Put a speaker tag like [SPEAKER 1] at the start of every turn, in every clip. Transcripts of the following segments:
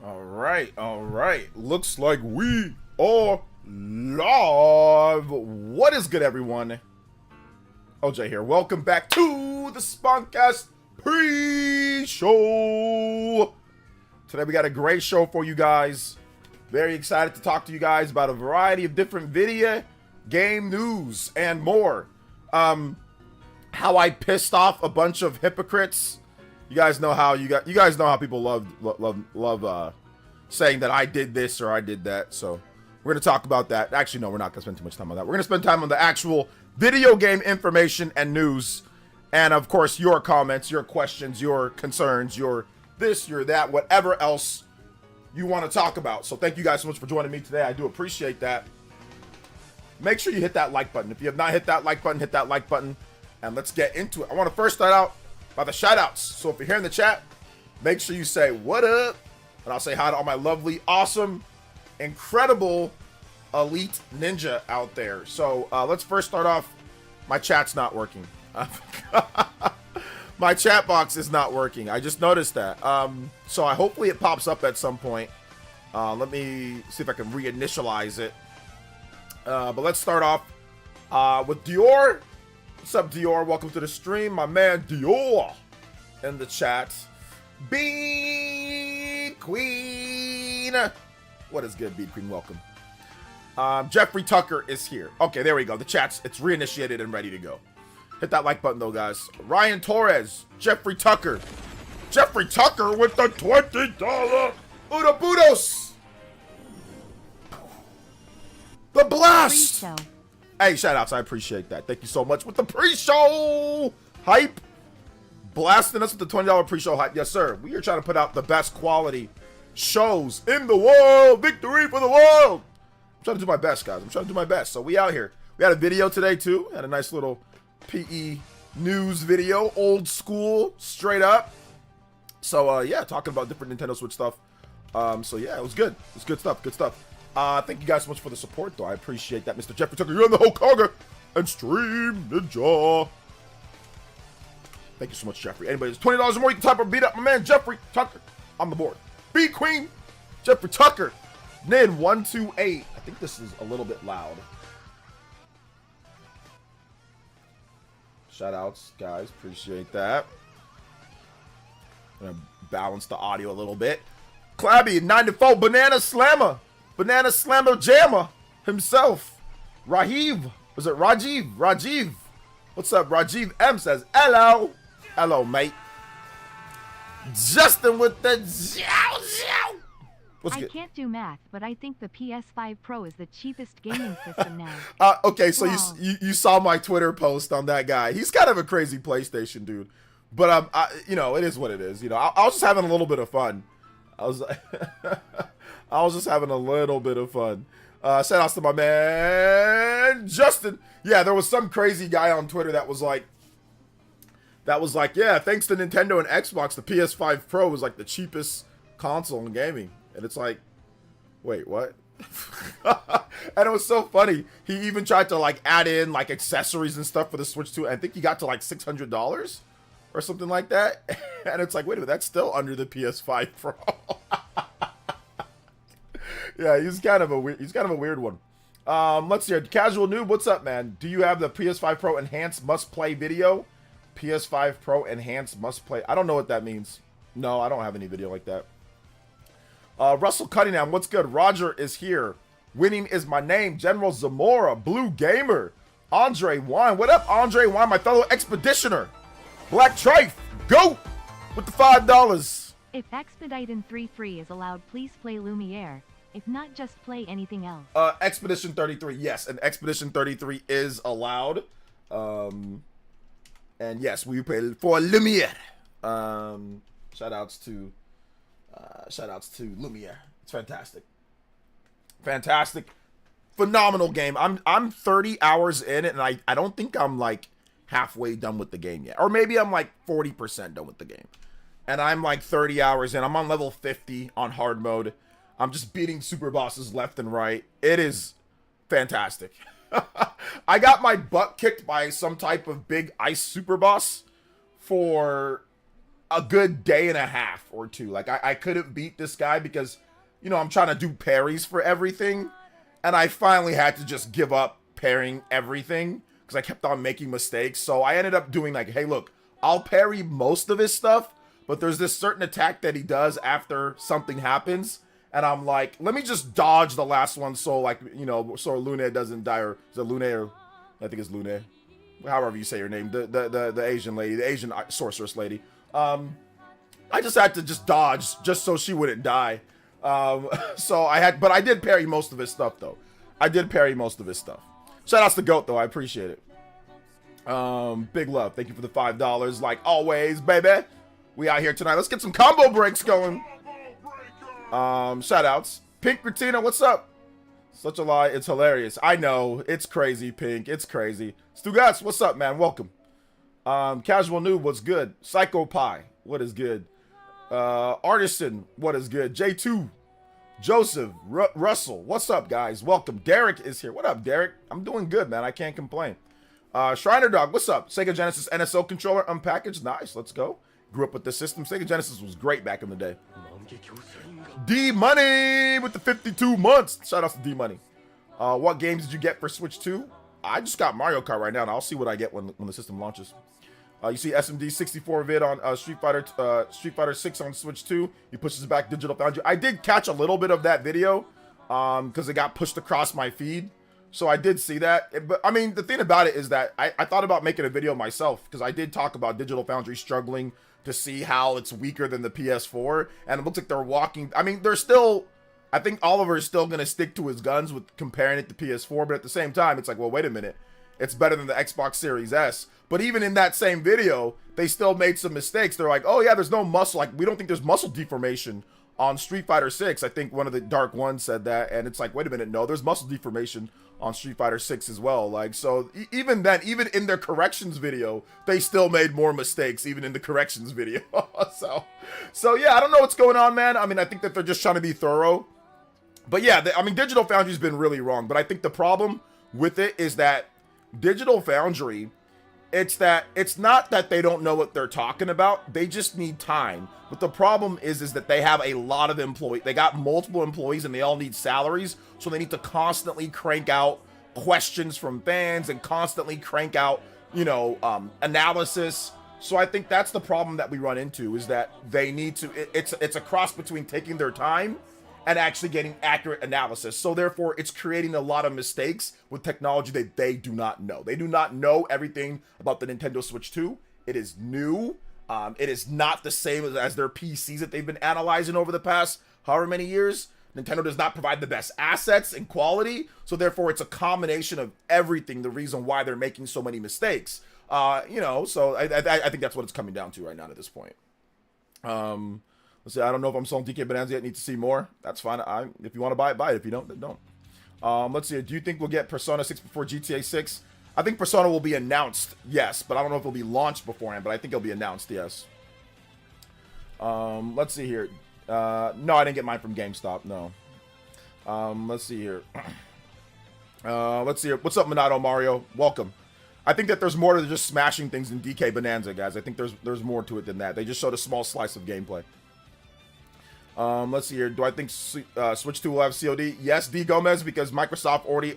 [SPEAKER 1] All right. Looks like we are live. What is good, everyone? OJ here. Welcome back to the Spawncast pre-show. Today we got a great show for you guys. Very excited to talk to you guys about a variety of different video game news and more. How I pissed off a bunch of hypocrites. You guys know how people love saying that I did this or I did that. So we're gonna talk about that. Actually, no, we're not gonna spend too much time on that. We're gonna spend time on the actual video game information and news, and of course your comments, your questions, your concerns, your this, your that, whatever else you want to talk about. So thank you guys so much for joining me today. I do appreciate that. Make sure you hit that like button. If you have not hit that like button, hit that like button, and let's get into it. I want to first start out by the shout outs. So if you're here in the chat, make sure you say what up, and I'll say hi to all my lovely, awesome, incredible elite ninja out there. So let's first start off. My chat's not working. My chat box is not working. I just noticed that. So hopefully it pops up at some point. Let me see if I can reinitialize it. But let's start off with Dior. What's up, Dior? Welcome to the stream. My man Dior in the chat. Beat Queen. What is good, Beat Queen? Welcome. Jeffrey Tucker is here. Okay, there we go. The chat's it's reinitiated and ready to go. Hit that like button though, guys. Ryan Torres, Jeffrey Tucker. Jeffrey Tucker with the $20 Udabudos. The blast.
[SPEAKER 2] Pre-show.
[SPEAKER 1] Hey, shout outs. I appreciate that. Thank you so much with the pre-show hype. Blasting us with the $20 pre-show hype. Yes, sir. We are trying to put out the best quality shows in the world. Victory for the world. I'm trying to do my best, guys. I'm trying to do my best. So we out here. We had a video today, too. Had a nice little PE news video. Old school. Straight up. So, yeah, talking about different Nintendo Switch stuff. So, yeah, it was good. It was good stuff. Good stuff. Thank you guys so much for the support, though. I appreciate that, Mr. Jeffrey Tucker. You're in the Hokaga and Stream Ninja. Thank you so much, Jeffrey. Anybody, it's $20 or more. You can type or beat up my man, Jeffrey Tucker, on the board. Beat Queen, Jeffrey Tucker. Nin 128. I think this is a little bit loud. Shout outs, guys. Appreciate that. Gonna balance the audio a little bit. Clabby 94. Banana Slammer. Banana Slammer Jammer himself. Rajiv. Was it Rajiv? Rajiv. What's up? Rajiv M says, hello. Hello, mate. Justin with the jow jow. What's good?
[SPEAKER 2] I can't do math, but I think the PS5 Pro is the cheapest gaming system now.
[SPEAKER 1] Okay, so
[SPEAKER 2] Wow.
[SPEAKER 1] you saw my Twitter post on that guy. He's kind of a crazy PlayStation dude, but you know, it is what it is. You know, I was just having a little bit of fun. I was just having a little bit of fun. Shout outs to my man Justin. Yeah, there was some crazy guy on Twitter that was like, yeah, thanks to Nintendo and Xbox, the PS5 Pro was like the cheapest console in gaming. And it's like, wait, what? And it was so funny. He even tried to like add in like accessories and stuff for the Switch too. I think he got to like $600 or something like that. And it's like, wait a minute, that's still under the PS5 Pro. Yeah, he's kind of a weird one. Let's see here. Casual Noob, what's up, man? Do you have the PS5 Pro Enhanced Must Play video? PS5 Pro Enhanced Must Play. I don't know what that means. No, I don't have any video like that. Russell Cunningham, what's good? Roger is here. Winning is my name. General Zamora, Blue Gamer. Andre Wine. What up, Andre Wine, my fellow expeditioner? Black Trife, go with the $5.
[SPEAKER 2] If Expedite 3 free is allowed, please play Lumiere. If not, just play anything else.
[SPEAKER 1] Expedition 33, yes, and Expedition 33 is allowed. And yes, we play for Lumiere. Shout outs to Lumiere. It's fantastic. Fantastic. Phenomenal game. I'm 30 hours in it, and I don't think I'm like halfway done with the game yet. Or maybe I'm like 40% done with the game. And I'm like 30 hours in. I'm on level 50 on hard mode. I'm just beating super bosses left and right. It is fantastic. I got my butt kicked by some type of big ice super boss for a good day and a half or two. Like I couldn't beat this guy because, you know, I'm trying to do parries for everything. And I finally had to just give up parrying everything because I kept on making mistakes. So I ended up doing like, hey, look, I'll parry most of his stuff, but there's this certain attack that he does after something happens. And I'm like, let me just dodge the last one so, like, you know, so Lune doesn't die. Or is it Lune? Or I think it's Lune. However you say your name. The Asian lady, the Asian sorceress lady. I just had to just dodge just so she wouldn't die. So but I did parry most of his stuff, though. I did parry most of his stuff. Shout outs to Goat, though. I appreciate it. Big love. Thank you for the $5. Like always, baby. We out here tonight. Let's get some combo breaks going. Shout outs. Pink Gratina, what's up? Such a lie. It's hilarious. I know. It's crazy, Pink. It's crazy. Stugats, what's up, man? Welcome. Casual Noob, what's good? Psycho Pie, what is good? Artisan, what is good? J2, Joseph, Russell, what's up, guys? Welcome. Derek is here. What up, Derek? I'm doing good, man. I can't complain. Shriner Dog, what's up? Sega Genesis NSO controller unpackaged. Nice, let's go. Grew up with the system. Sega Genesis was great back in the day. D Money with the 52 months. Shout out to D Money. What games did you get for Switch 2? I just got Mario Kart right now, and I'll see what I get when the system launches. You see SMD 64 vid on Street Fighter 6 on Switch 2. He pushes back Digital Foundry. I did catch a little bit of that video because it got pushed across my feed. So I did see that. But I mean, the thing about it is that I thought about making a video myself because I did talk about Digital Foundry struggling to see how it's weaker than the PS4. And it looks like they're walking. I mean, they're still... I think Oliver is still going to stick to his guns with comparing it to PS4. But at the same time, it's like, well, wait a minute. It's better than the Xbox Series S. But even in that same video, they still made some mistakes. They're like, oh yeah, there's no muscle. Like, we don't think there's muscle deformation on Street Fighter 6. I think one of the Dark Ones said that. And it's like, wait a minute, no, there's muscle deformation on Street Fighter 6 as well. Like, so even then, even in their corrections video, they still made more mistakes, even in the corrections video. so yeah, I don't know what's going on, man. I mean, I think that they're just trying to be thorough. But yeah, I mean, Digital Foundry's been really wrong. But I think the problem with it is that Digital Foundry, it's not that they don't know what they're talking about. They just need time. But the problem is that they have a lot of employees. They got multiple employees and they all need salaries. So they need to constantly crank out questions from fans and constantly crank out, you know, analysis. So I think that's the problem that we run into, is that they need to, it's a cross between taking their time and actually getting accurate analysis. So therefore, it's creating a lot of mistakes with technology that they do not know. They do not know everything about the Nintendo Switch 2. It is new. It is not the same as their PCs that they've been analyzing over the past however many years. Nintendo does not provide the best assets and quality. So therefore, it's a combination of everything, the reason why they're making so many mistakes. You know, so I think that's what it's coming down to right now at this point. Let's see, I don't know if I'm selling DK Bonanza yet. Need to see more. That's fine. If you want to buy it, If you don't, then don't. Let's see. Do you think we'll get Persona 6 before GTA 6? I think Persona will be announced, yes. But I don't know if it'll be launched beforehand. But I think it'll be announced, yes. Let's see here. No, I didn't get mine from GameStop. No. Let's see here. Let's see here. What's up, Minato Mario? Welcome. I think that there's more to just smashing things in DK Bonanza, guys. I think there's more to it than that. They just showed a small slice of gameplay. Let's see here. Do I think Switch 2 will have COD? Yes, D Gomez, because Microsoft already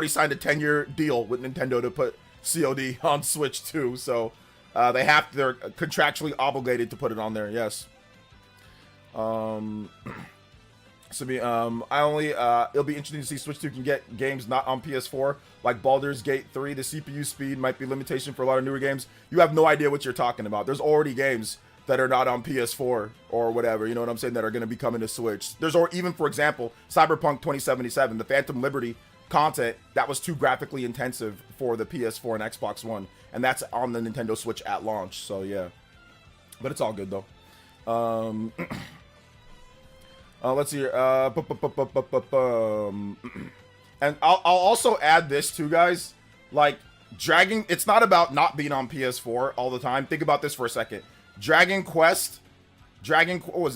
[SPEAKER 1] signed a 10-year deal with Nintendo to put COD on Switch 2, so they're contractually obligated to put it on there. Yes. It'll be interesting to see Switch 2 can get games not on PS4, like Baldur's Gate 3. The CPU speed might be a limitation for a lot of newer games. You have no idea what you're talking about. There's already games that are not on PS4 or whatever, you know what I'm saying, that are going to be coming to Switch. Even, for example, Cyberpunk 2077, the Phantom Liberty content, that was too graphically intensive for the PS4 and Xbox One, and that's on the Nintendo Switch at launch, so yeah. But it's all good, though. Let's see here. And I'll also add this too, guys. Like, it's not about not being on PS4 all the time. Think about this for a second. Dragon Quest 3 HD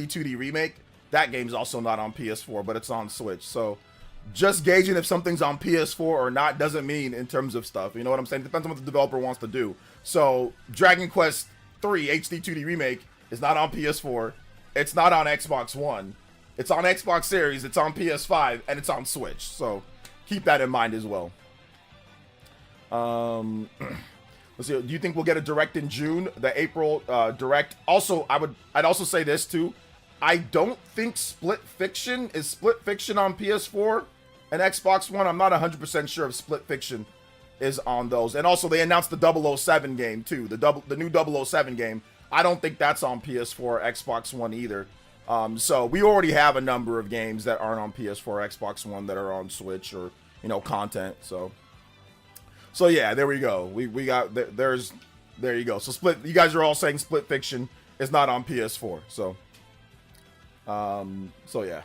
[SPEAKER 1] 2D Remake, that game's also not on PS4, but it's on Switch. So just gauging if something's on PS4 or not doesn't mean in terms of stuff. You know what I'm saying? It depends on what the developer wants to do. So Dragon Quest 3 HD 2D Remake is not on PS4. It's not on Xbox One. It's on Xbox Series. It's on PS5, and it's on Switch. So keep that in mind as well. Let's see. Do you think we'll get a direct in June? The April direct. Also, I'd also say this too. I don't think Split Fiction is on PS4 and Xbox One. I'm not 100% sure if Split Fiction is on those. And also, they announced the 007 game too. The new 007 game. I don't think that's on PS4 or Xbox One either. So we already have a number of games that aren't on PS4 or Xbox One that are on Switch or, you know, content. So yeah, there we go. We got there you go. So you guys are all saying Split Fiction is not on PS4. So yeah.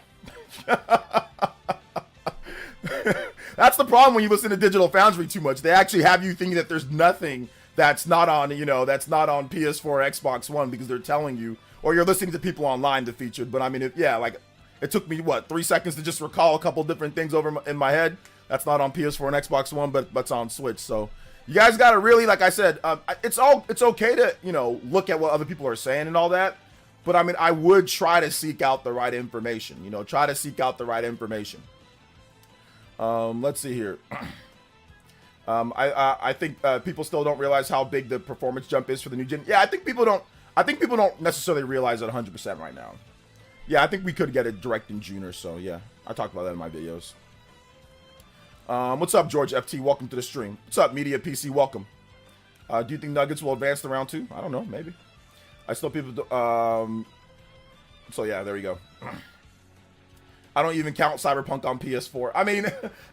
[SPEAKER 1] That's the problem when you listen to Digital Foundry too much. They actually have you thinking that there's nothing that's not on, you know, that's not on PS4 or Xbox One because they're telling you, or you're listening to people online that featured. But I mean, it took me 3 seconds to just recall a couple different things in my head. That's not on PS4 and Xbox One, but it's on Switch. So you guys got to really, like I said, it's okay to, you know, look at what other people are saying and all that. But I mean, I would try to seek out the right information. You know, try to seek out the right information. Let's see here. I think people still don't realize how big the performance jump is for the new gen. Yeah, I think people don't necessarily realize it 100% right now. Yeah, I think we could get it direct in June or so. Yeah, I talked about that in my videos. What's up, George FT? Welcome to the stream. What's up, Media PC? Welcome. Do you think Nuggets will advance to round 2? I don't know. Maybe. I still people. So yeah, there we go. I don't even count Cyberpunk on PS4. I mean,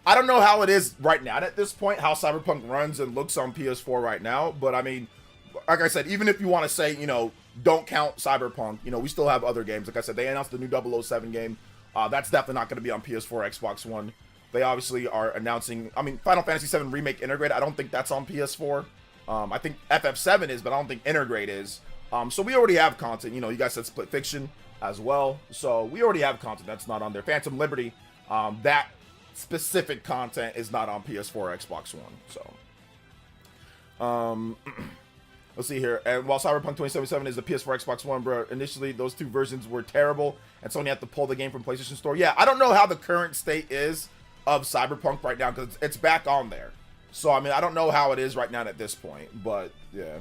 [SPEAKER 1] I don't know how it is right now at this point, how Cyberpunk runs and looks on PS4 right now. But I mean, like I said, even if you want to say, you know, don't count Cyberpunk, you know, we still have other games. Like I said, they announced the new 007 game. That's definitely not going to be on PS4, Xbox One. They obviously are announcing, I mean, Final Fantasy VII Remake Integrate. I don't think that's on PS4. I think FF7 is, but I don't think Integrate is. So we already have content. You know, you guys said Split Fiction as well. So we already have content that's not on there. Phantom Liberty, that specific content is not on PS4 or Xbox One. So, let's see here. And while Cyberpunk 2077 is the PS4, Xbox One, bro, initially those two versions were terrible, and Sony had to pull the game from PlayStation Store. Yeah, I don't know how the current state is of Cyberpunk right now because it's back on there. So I mean, I don't know how it is right now at this point, but yeah.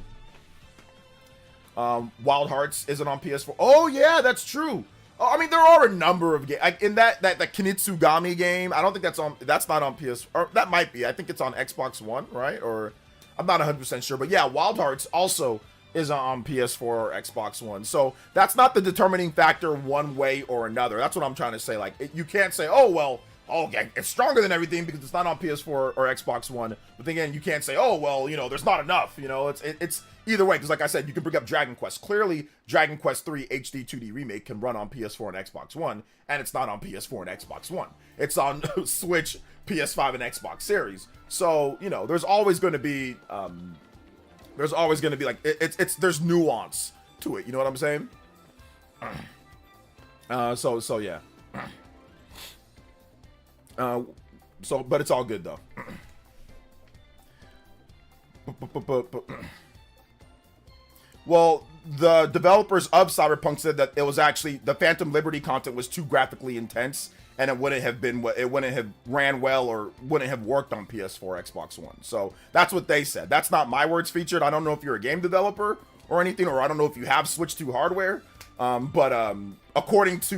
[SPEAKER 1] Wild Hearts isn't on PS4. Oh yeah, that's true. Oh, I mean, there are a number of games in that Kinitsugami game. I don't think that's not on PS. Or that might be. I think it's on Xbox One, right? Or I'm not 100% sure. But yeah, Wild Hearts also is on PS4 or Xbox One. So that's not the determining factor one way or another. That's what I'm trying to say. Like, you can't say, oh well, okay, it's stronger than everything because it's not on PS4 or Xbox One. But then again, you can't say, oh well, you know, there's not enough. You know, it's either way, because like I said, you can bring up Dragon Quest. Clearly, Dragon Quest 3 HD 2D Remake can run on PS4 and Xbox One, and it's not on PS4 and Xbox One. It's on Switch, PS5, and Xbox Series. So, you know, there's always going to be like, there's nuance to it. You know what I'm saying? So yeah. But it's all good though. Well, the developers of Cyberpunk said that it was actually the Phantom Liberty content was too graphically intense, and it wouldn't have ran well or wouldn't have worked on PS4, Xbox One. So that's what they said. That's not my words featured. I don't know if you're a game developer or anything, or I don't know if you have Switch 2 hardware. But according to,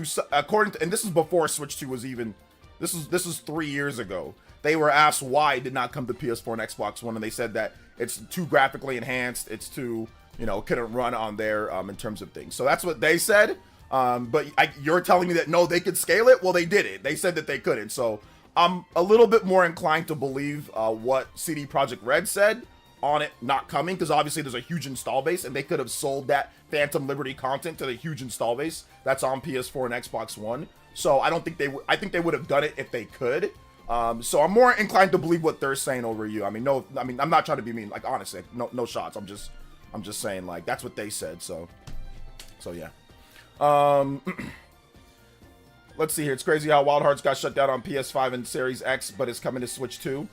[SPEAKER 1] and this is before Switch 2 was even. This is 3 years ago. They were asked why it did not come to PS4 and Xbox One, and they said that it's too graphically enhanced. It's too, you know, couldn't run on there in terms of things. So that's what they said. But you're telling me that no, they could scale it? Well, they did it. They said that they couldn't. So I'm a little bit more inclined to believe what CD Projekt Red said on it not coming, because obviously there's a huge install base, and they could have sold that Phantom Liberty content to the huge install base that's on PS4 and Xbox One. So I don't think I think they would have done it if they could. So I'm more inclined to believe what they're saying over you. I mean, I'm not trying to be mean. Like, honestly, no shots. I'm just saying, like, that's what they said. So yeah. let's see here. It's crazy how Wild Hearts got shut down on PS5 and Series X, but it's coming to Switch 2.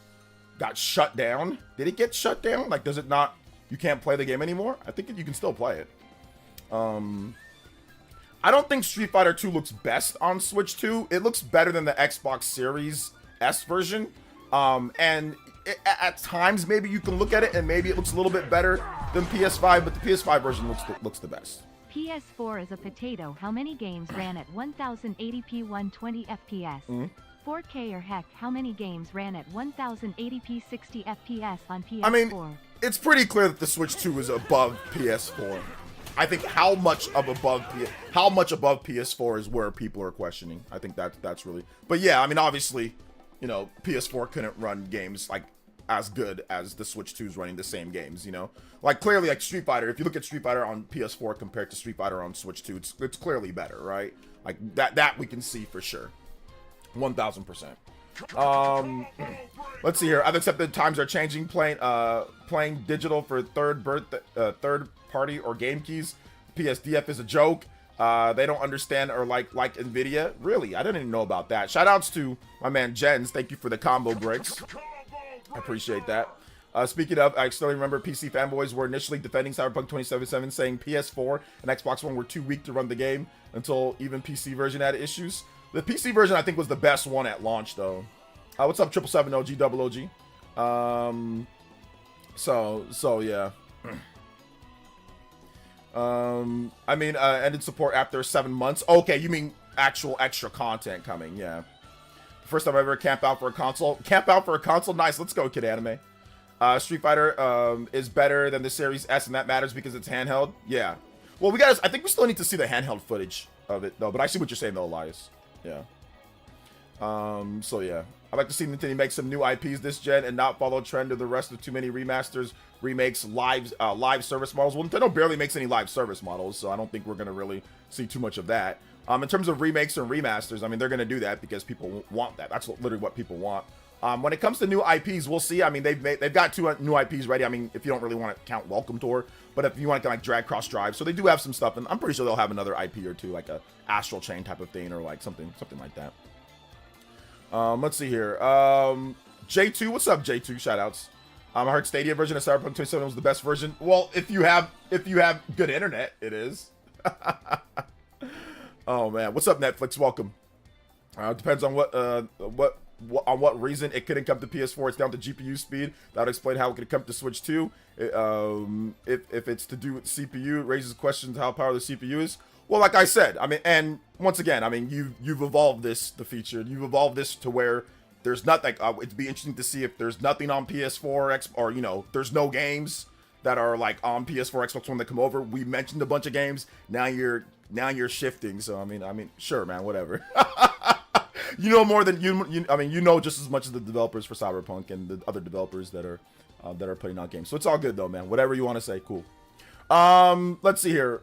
[SPEAKER 1] Got shut down? Did it get shut down? Like, does it not? You can't play the game anymore? I think you can still play it. I don't think Street Fighter 2 looks best on Switch 2. It looks better than the Xbox Series S version. And at times, maybe you can look at it and maybe it looks a little bit better than PS5, but the PS5 version looks the best.
[SPEAKER 2] PS4 is a potato. How many games ran at 1080p 120 FPS? 4K or heck, how many games ran at 1080p 60 FPS on PS4?
[SPEAKER 1] I mean, it's pretty clear that the Switch 2 is above PS4. I think how much above PS4 is where people are questioning. I think that's really. But yeah, I mean, obviously, you know, PS4 couldn't run games like as good as the Switch 2 is running the same games. You know, like clearly, like Street Fighter. If you look at Street Fighter on PS4 compared to Street Fighter on Switch 2, it's clearly better, right? Like that we can see for sure, 1000%. Let's see here. I've accepted times are changing. Playing digital for third party or game keys. PSDF is a joke. They don't understand or like Nvidia. Really, I didn't even know about that. Shout outs to my man Jens. Thank you for the combo breaks. I appreciate that. Speaking of, I still remember PC fanboys were initially defending Cyberpunk 2077, saying PS4 and Xbox One were too weak to run the game until even PC version had issues. The PC version, I think, was the best one at launch, though. What's up, 777 OG? So yeah. I mean, ended support after 7 months. Okay, you mean actual extra content coming? Yeah. First time I ever camp out for a console. Camp out for a console? Nice. Let's go, Kid Anime. Street Fighter is better than the Series S, and that matters because it's handheld. Yeah. Well, I think we still need to see the handheld footage of it, though. But I see what you're saying, though, Elias. Yeah. So yeah, I'd like to see Nintendo make some new IPs this gen and not follow trend of the rest of too many remasters, remakes, live service models. Well, Nintendo barely makes any live service models, so I don't think we're gonna really see too much of that. In terms of remakes and remasters, I mean, they're gonna do that because people want that. That's literally what people want. When it comes to new IPs, we'll see. I mean, they've got 2 new IPs ready. I mean, if you don't really want to count Welcome Tour, but if you want to like Drag Cross Drive, so they do have some stuff, and I'm pretty sure they'll have another IP or two, like a Astral Chain type of thing, or like something like that. Let's see here. J2, what's up, J2? Shoutouts. I heard Stadia version of Cyberpunk 2077 was the best version. Well, if you have good internet, it is. Oh man, what's up, Netflix? Welcome. Depends on what reason it couldn't come to PS4. It's down to GPU speed. That would explain how it could come to Switch 2. If it's to do with CPU, it raises questions how powerful the CPU is. Well, like I said, I mean, and once again, I mean, you've evolved the feature. You've evolved this to where there's nothing. It'd be interesting to see if there's nothing on PS4 or you know, there's no games that are like on PS4, Xbox One that come over. We mentioned a bunch of games. Now you're shifting. So I mean, sure, man, whatever. You know more than you. I mean, you know just as much as the developers for Cyberpunk and the other developers that are putting out games. So it's all good though, man. Whatever you want to say, cool. Let's see here.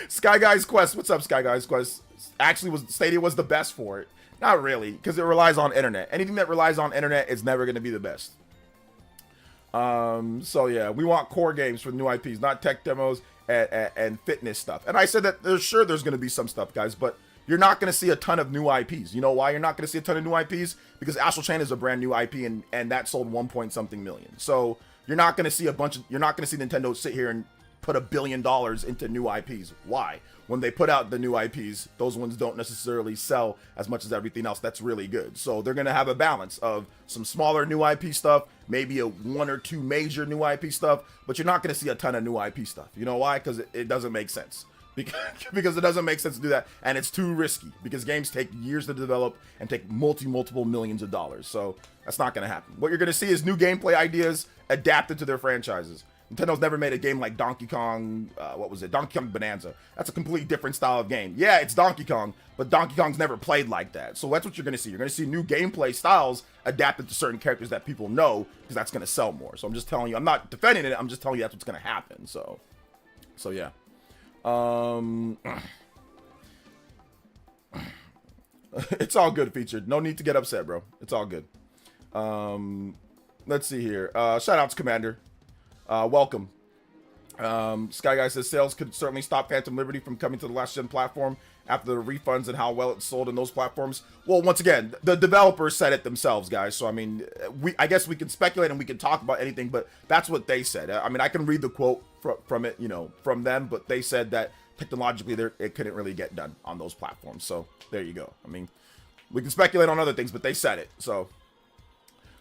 [SPEAKER 1] Sky Guy's Quest. What's up, Sky Guy's Quest? Actually, Stadia was the best for it. Not really, because it relies on internet. Anything that relies on internet is never going to be the best. So yeah, we want core games for new IPs, not tech demos and fitness stuff. And I said that there's going to be some stuff, guys, but you're not going to see a ton of new IPs. You know why you're not going to see a ton of new IPs? Because Astral Chain is a brand new IP and that sold 1-point-something million. So you're not going to see Nintendo sit here and put $1 billion into new IPs. Why? When they put out the new IPs, those ones don't necessarily sell as much as everything else that's really good. So they're going to have a balance of some smaller new IP stuff, maybe a 1 or 2 major new IP stuff, but you're not going to see a ton of new IP stuff. You know why? Because it doesn't make sense. Because it doesn't make sense to do that, and it's too risky, because games take years to develop and take multiple millions of dollars. So that's not going to happen. What you're going to see is new gameplay ideas adapted to their franchises. Nintendo's never made a game like Donkey Kong, Donkey Kong Bonanza. That's a completely different style of game. Yeah, it's Donkey Kong, but Donkey Kong's never played like that. So that's what you're going to see. You're going to see new gameplay styles adapted to certain characters that people know, because that's going to sell more. So I'm just telling you, I'm not defending it, I'm just telling you that's what's going to happen. So yeah. It's all good, Featured. No need to get upset, bro. It's all good. Let's see here. Shout outs, Commander. Welcome. Sky Guy says sales could certainly stop Phantom Liberty from coming to the last gen platform after the refunds and how well it sold in those platforms. Well, once again, the developers said it themselves, guys. So I mean, I guess we can speculate and we can talk about anything, but that's what they said. I mean, I can read the quote from it, you know, from them, but they said that technologically it couldn't really get done on those platforms. So there you go. I mean, we can speculate on other things, but they said it. So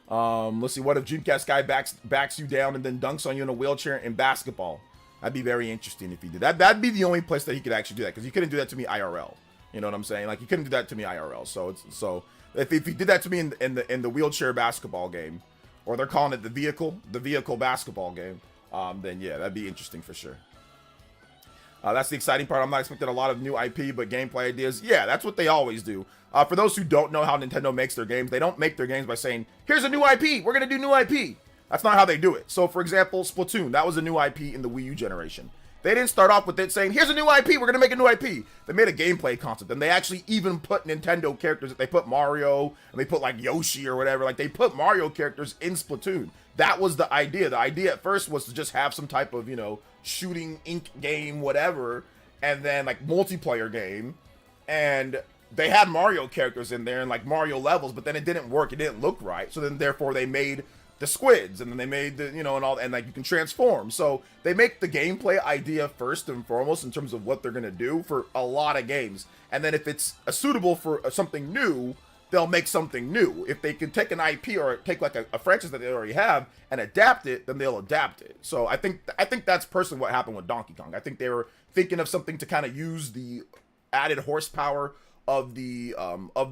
[SPEAKER 1] let's see. What if Dreamcast guy backs you down and then dunks on you in a wheelchair in basketball? That'd be very interesting if he did that. That'd be the only place that he could actually do that, because he couldn't do that to me IRL. You know what I'm saying? Like, he couldn't do that to me IRL. So if he did that to me in the wheelchair basketball game, or they're calling it the vehicle basketball game, then yeah, that'd be interesting for sure. That's the exciting part. I'm not expecting a lot of new IP, but gameplay ideas. Yeah, that's what they always do. For those who don't know how Nintendo makes their games, they don't make their games by saying, here's a new IP, we're going to do new IP. That's not how they do it. So, for example, Splatoon, that was a new IP in the Wii U generation. They didn't start off with it saying, here's a new IP, we're going to make a new IP. They made a gameplay concept, and they actually even put Nintendo characters. They put Mario, and they put, like, Yoshi or whatever. Like, they put Mario characters in Splatoon. That was the idea. The idea at first was to just have some type of, you know, shooting ink game, whatever, and then, like, multiplayer game. And they had Mario characters in there and, like, Mario levels, but then it didn't work. It didn't look right. So then, therefore, they made the squids, and then they made the, you know, and all, and like you can transform. So they make the gameplay idea first and foremost in terms of what they're gonna do for a lot of games, and then if it's suitable for something new, they'll make something new. If they can take an IP or take like a franchise that they already have and adapt it, then they'll adapt it. So I think that's personally what happened with Donkey Kong. I think they were thinking of something to kind of use the added horsepower of the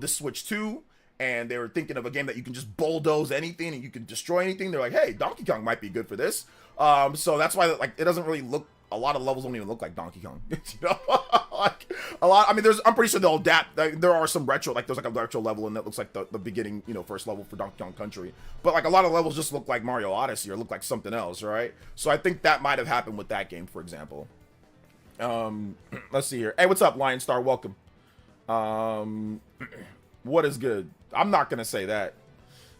[SPEAKER 1] Switch 2. And they were thinking of a game that you can just bulldoze anything and you can destroy anything. They're like, hey, Donkey Kong might be good for this. So that's why, like, it doesn't really look, a lot of levels don't even look like Donkey Kong. You know, like a lot. I mean, I'm pretty sure they'll adapt. Like, there are some retro, like there's like a retro level and that looks like the beginning, you know, first level for Donkey Kong Country. But like a lot of levels just look like Mario Odyssey or look like something else, right? So I think that might have happened with that game, for example. Let's see here. Hey, what's up, Lion Star? Welcome. What is good? I'm not gonna say that.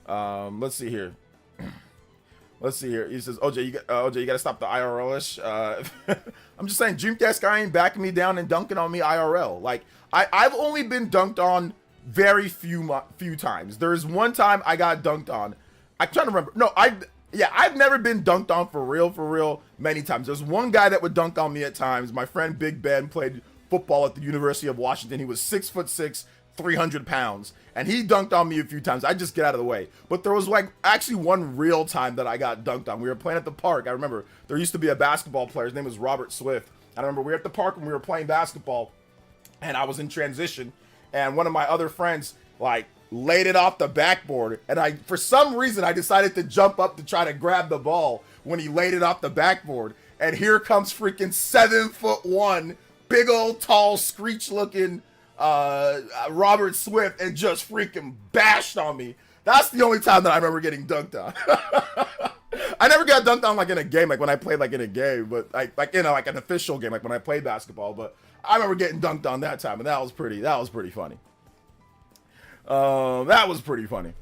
[SPEAKER 1] Let's see here. Let's see here. He says, OJ, you gotta stop the IRL-ish. I'm just saying, Dreamcast guy ain't backing me down and dunking on me IRL. Like, I've only been dunked on very few times. There's one time I got dunked on. I'm trying to remember. No, I've never been dunked on for real many times. There's one guy that would dunk on me at times. My friend Big Ben played football at the University of Washington. He was 6'6", 300 pounds, and he dunked on me a few times. I just get out of the way. But there was like actually one real time that I got dunked on. We were playing at the park. I remember there used to be a basketball player. His name was Robert Swift. I remember we were at the park when we were playing basketball, and I was in transition, and one of my other friends like laid it off the backboard, and for some reason I decided to jump up to try to grab the ball when he laid it off the backboard, and here comes freaking 7'1", big old tall screech looking Robert Swift, and just freaking bashed on me. That's the only time that I remember getting dunked on. I never got dunked on like in a game, like when I played like in a game, but like you know, like an official game, like when I played basketball. But I remember getting dunked on that time, and that was pretty funny. That was pretty funny.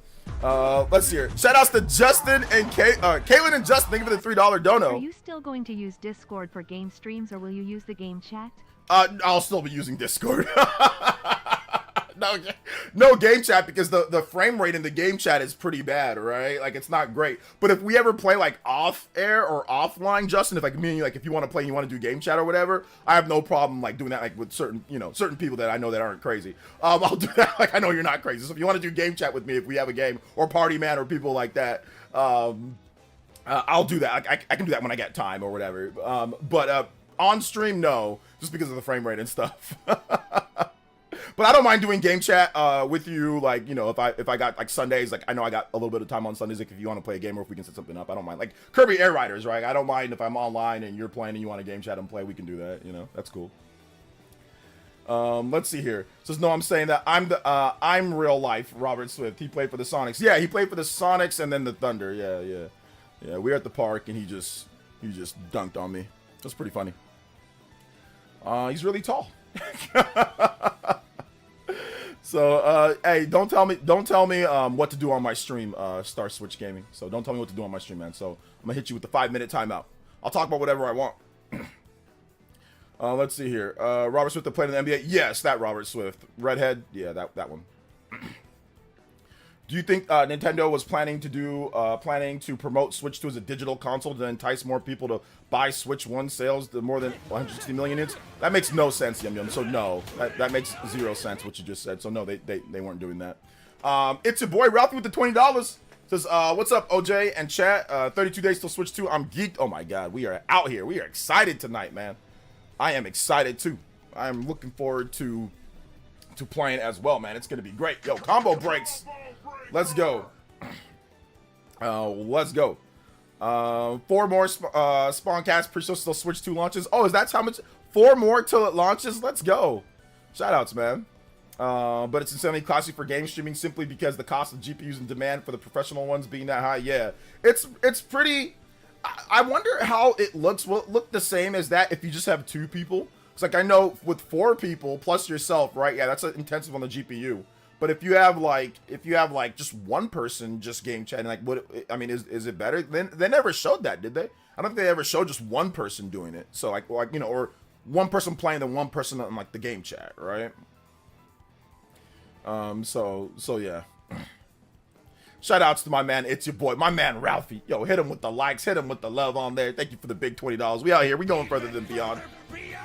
[SPEAKER 1] Let's see here. Shout outs to Justin and Caitlin and Justin. Thank you for the $3 dono.
[SPEAKER 2] Are you still going to use Discord for game streams, or will you use the game chat?
[SPEAKER 1] I'll still be using Discord. No game chat, because the frame rate in the game chat is pretty bad, right? Like, it's not great. But if we ever play like off air or offline, Justin, if like me and you, like if you want to play and you want to do game chat or whatever, I have no problem like doing that, like with certain people that I know that aren't crazy. I'll do that. Like, I know you're not crazy. So if you want to do game chat with me, if we have a game, or Party Man or people like that, I'll do that. I can do that when I get time or whatever. But on stream, no, just because of the frame rate and stuff. But I don't mind doing game chat with you, like, you know, if I got like Sundays, like I know I got a little bit of time on Sundays, like if you want to play a game or if we can set something up, I don't mind. Like Kirby Air Riders, right? I don't mind if I'm online and you're playing and you want to game chat and play, we can do that, you know, that's cool. Let's see here. Says, no, I'm saying that I'm real life Robert Swift. He played for the Sonics. Yeah, he played for the Sonics and then the Thunder. Yeah. We were at the park and he just dunked on me. That's pretty funny. He's really tall. So, hey, don't tell me what to do on my stream, Star Switch Gaming. So don't tell me what to do on my stream, man. So I'm gonna hit you with the 5-minute timeout. I'll talk about whatever I want. Let's see here. Robert Swift that played in the NBA. Yes, that Robert Swift. Redhead. Yeah, that one. Do you think Nintendo was planning to promote Switch 2 as a digital console to entice more people to buy Switch 1 sales to more than 160 million units? That makes no sense, Yum Yum. So no, that makes zero sense what you just said. So no, they weren't doing that. It's your boy Ralphie with the $20. Says, what's up, OJ and chat? 32 days till Switch 2. I'm geeked. Oh my god, we are out here. We are excited tonight, man. I am excited too. I am looking forward to playing as well, man. It's gonna be great. Yo, combo breaks. Let's go. Let's go. 4 more Spawncast Preshow still Switch 2 launches. Oh, is that how much? 4 more till it launches? Let's go. Shoutouts, man. But it's insanely costly for game streaming simply because the cost of GPUs and demand for the professional ones being that high. Yeah, it's pretty. I wonder how it looks. Will it look the same as that if you just have 2 people? It's like I know with 4 people plus yourself, right? Yeah, that's intensive on the GPU. But if you have like just one person just game chatting, like what? I mean, is it better? They never showed that, did they? I don't think they ever showed just one person doing it. So like you know, or one person playing and one person on like the game chat, right? So yeah. Shout outs to my man, it's your boy, my man Ralphie. Yo, hit him with the likes, hit him with the love on there. Thank you for the big $20. We out here, we going further than beyond.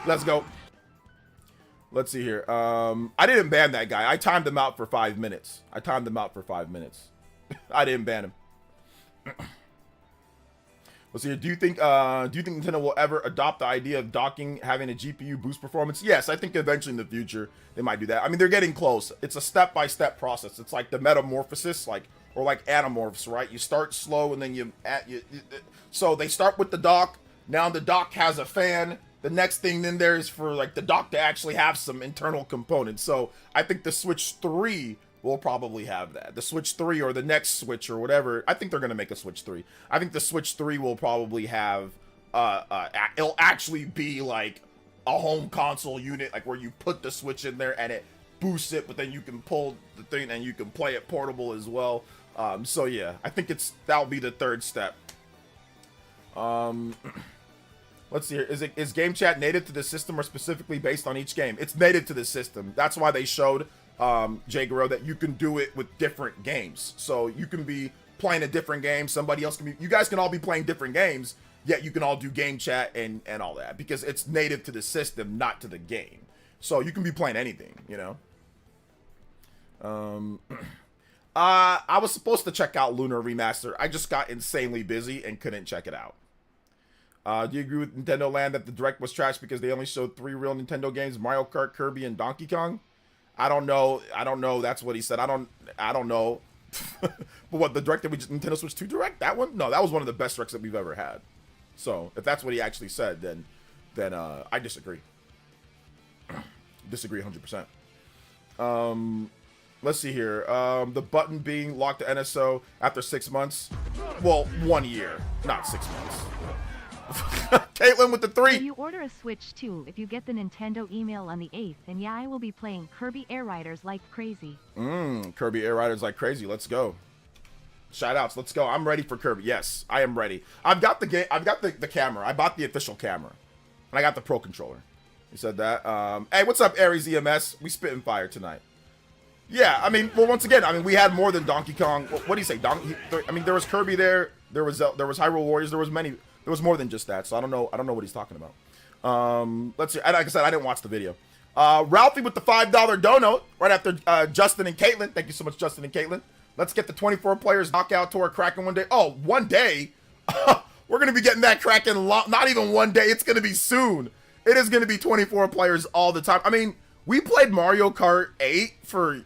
[SPEAKER 1] Let's go. Let's see here. I didn't ban that guy. I timed him out for 5 minutes. I didn't ban him. Let's see here. Do you think Nintendo will ever adopt the idea of docking having a GPU boost performance? Yes, I think eventually in the future they might do that. I mean, they're getting close. It's a step-by-step process. It's like the metamorphosis, or like Animorphs, right? You start slow and then so they start with the dock. Now the dock has a fan. The next thing then there is for like the dock to actually have some internal components. So I think the Switch 3 will probably have that. The Switch 3 or the next Switch or whatever. I think they're going to make a Switch 3. I think the Switch 3 will probably have, it'll actually be like a home console unit, like where you put the Switch in there and it boosts it, but then you can pull the thing and you can play it portable as well. So yeah, I think that'll be the 3rd step. Let's see here. Is game chat native to the system or specifically based on each game? It's native to the system. That's why they showed Jay Guerrero that you can do it with different games. So you can be playing a different game. Somebody else can be. You guys can all be playing different games. Yet you can all do game chat and all that because it's native to the system, not to the game. So you can be playing anything, you know. I was supposed to check out Lunar Remaster. I just got insanely busy and couldn't check it out. Do you agree with Nintendo Land that the Direct was trash because they only showed 3 real Nintendo games, Mario Kart, Kirby, and Donkey Kong? I don't know. That's what he said. I don't know. But what, the Direct that Nintendo Switch 2 Direct? That one? No, that was one of the best Directs that we've ever had. So, if that's what he actually said, then I disagree. Disagree 100%. Let's see here. The button being locked to NSO after 6 months. Well, 1 year, not 6 months. Caitlin with the 3.
[SPEAKER 2] When you order a Switch 2, if you get the Nintendo email on the 8th, and yeah, I will be playing Kirby Air Riders like crazy.
[SPEAKER 1] Kirby Air Riders like crazy. Let's go. Shout outs. Let's go. I'm ready for Kirby. Yes, I am ready. I've got the game. I've got the camera. I bought the official camera, and I got the Pro Controller. He said that. Hey, what's up, Aries EMS? We spitting fire tonight. Yeah, I mean, well, once again, I mean, we had more than Donkey Kong. What do you say? I mean, there was Kirby there. There was Hyrule Warriors. There was many. There was more than just that. So I don't know what he's talking about. Let's see. Like I said, I didn't watch the video. Ralphie with the $5 dono right after Justin and Caitlin. Thank you so much, Justin and Caitlin. Let's get the 24 players knockout tour cracking one day. Oh, one day. We're gonna be getting that cracking. Not even one day. It's gonna be soon. It is gonna be 24 players all the time. I mean, we played Mario Kart 8 for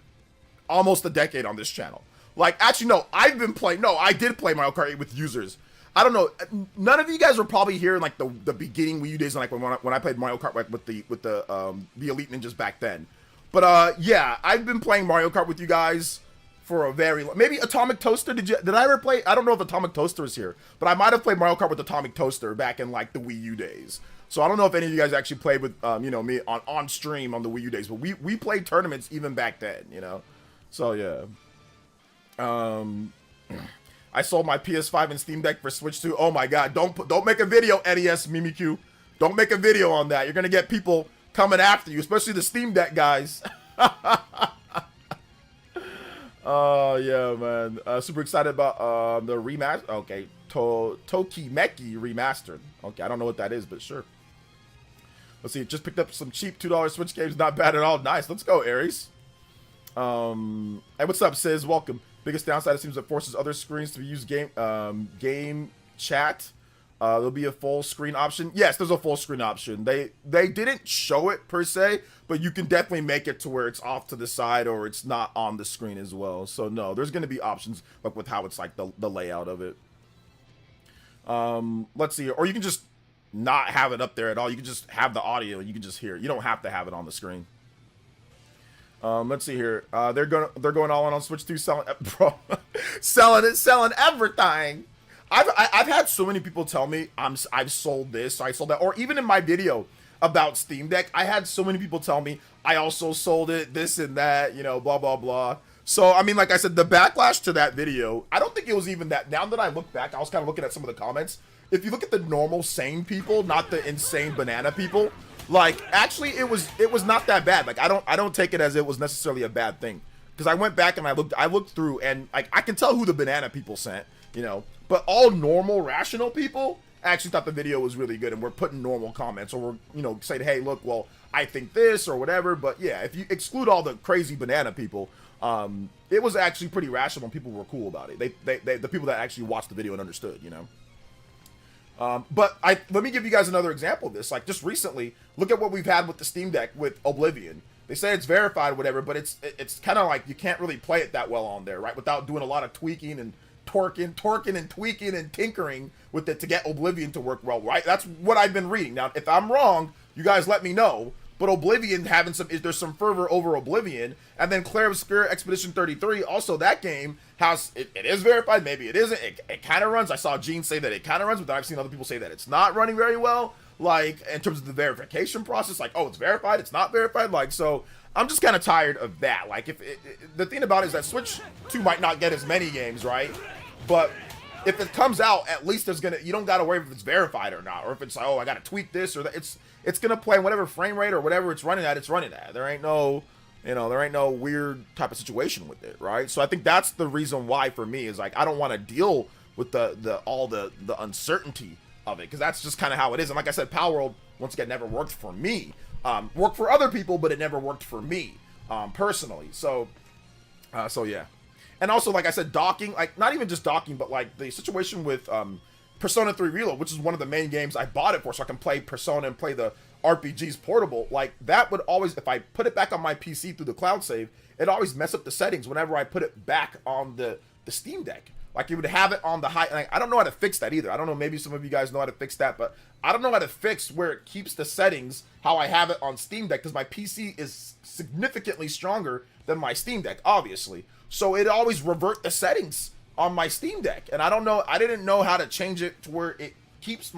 [SPEAKER 1] almost a decade on this channel. Like, actually, no, I did play Mario Kart 8 with users. I don't know. None of you guys were probably here in like the beginning Wii U days, like when I played Mario Kart like with the Elite Ninjas back then. But yeah, I've been playing Mario Kart with you guys for a very maybe Atomic Toaster. Did I ever play? I don't know if Atomic Toaster is here, but I might have played Mario Kart with Atomic Toaster back in like the Wii U days. So I don't know if any of you guys actually played with me on stream on the Wii U days, but we played tournaments even back then, you know. So yeah. I sold my PS5 and Steam Deck for Switch 2. Oh my god, don't make a video, NES Mimikyu. Don't make a video on that. You're gonna get people coming after you, especially the Steam Deck guys. Oh yeah, man. Super excited about the remaster. Okay, Tokimeki remastered. Okay, I don't know what that is, but sure. Let's see. Just picked up some cheap $2 Switch games. Not bad at all. Nice. Let's go, Aries. Hey, what's up, Sis? Welcome. Biggest downside, it seems it forces other screens to use game chat. There'll be a full screen option. Yes, there's a full screen option. They didn't show it per se, but you can definitely make it to where it's off to the side or it's not on the screen as well. So no, there's going to be options like with how it's like the layout of it. Let's see, or you can just not have it up there at all. You can just have the audio and you can just hear it. You don't have to have it on the screen. Let's see here. They're going all in on Switch 2, selling selling everything. I've had so many people tell me I've sold this, I sold that, or even in my video about Steam Deck, I had so many people tell me I also sold it, this and that, you know, blah blah blah. So I mean, like I said, the backlash to that video, I don't think it was even that. Now that I look back, I was kind of looking at some of the comments. If you look at the normal sane people, not the insane banana people, like actually it was not that bad. Like I don't take it as it was necessarily a bad thing, because I went back and I looked through and like I can tell who the banana people sent, you know. But all normal, rational people actually thought the video was really good and we're putting normal comments, or we're, you know, saying, hey, look, well, I think this or whatever. But yeah, if you exclude all the crazy banana people, it was actually pretty rational and people were cool about it. They the people that actually watched the video and understood, you know. But let me give you guys another example of this. Like just recently, look at what we've had with the Steam Deck with Oblivion. They say it's verified, whatever, but it's kind of like you can't really play it that well on there, right? Without doing a lot of tweaking and torquing and tweaking and tinkering with it to get Oblivion to work well, right? That's what I've been reading. Now, if I'm wrong, you guys let me know. But Oblivion there's some fervor over Oblivion, and then Clair Obscure Expedition 33. Also, that game has it is verified. Maybe it isn't. It kind of runs. I saw Gene say that it kind of runs, but then I've seen other people say that it's not running very well. Like in terms of the verification process, like oh, it's verified, it's not verified. Like so. I'm just kind of tired of that. Like, the thing about it is that Switch 2 might not get as many games, right? But if it comes out, at least you don't gotta worry if it's verified or not, or if it's like, oh, I gotta tweak this or that. It's gonna play whatever frame rate or whatever it's running at. There ain't no, you know, there ain't no weird type of situation with it, right? So I think that's the reason why for me is like I don't want to deal with all the uncertainty of it, because that's just kind of how it is. And like I said, Palworld once again never worked for me. Worked for other people, but it never worked for me personally. So yeah. And also, like I said, docking, like not even just docking, but like the situation with Persona 3 Reload, which is one of the main games I bought it for, so I can play Persona and play the RPGs portable. Like that would always, if I put it back on my PC through the cloud save, it always mess up the settings whenever I put it back on the Steam Deck. Like you would have it on the high, like, I don't know how to fix that either. I don't know, maybe some of you guys know how to fix that, but I don't know how to fix where it keeps the settings how I have it on Steam Deck, because my PC is significantly stronger than my Steam Deck, obviously. So it always revert the settings on my Steam Deck, and I don't know, I didn't know how to change it to where it keeps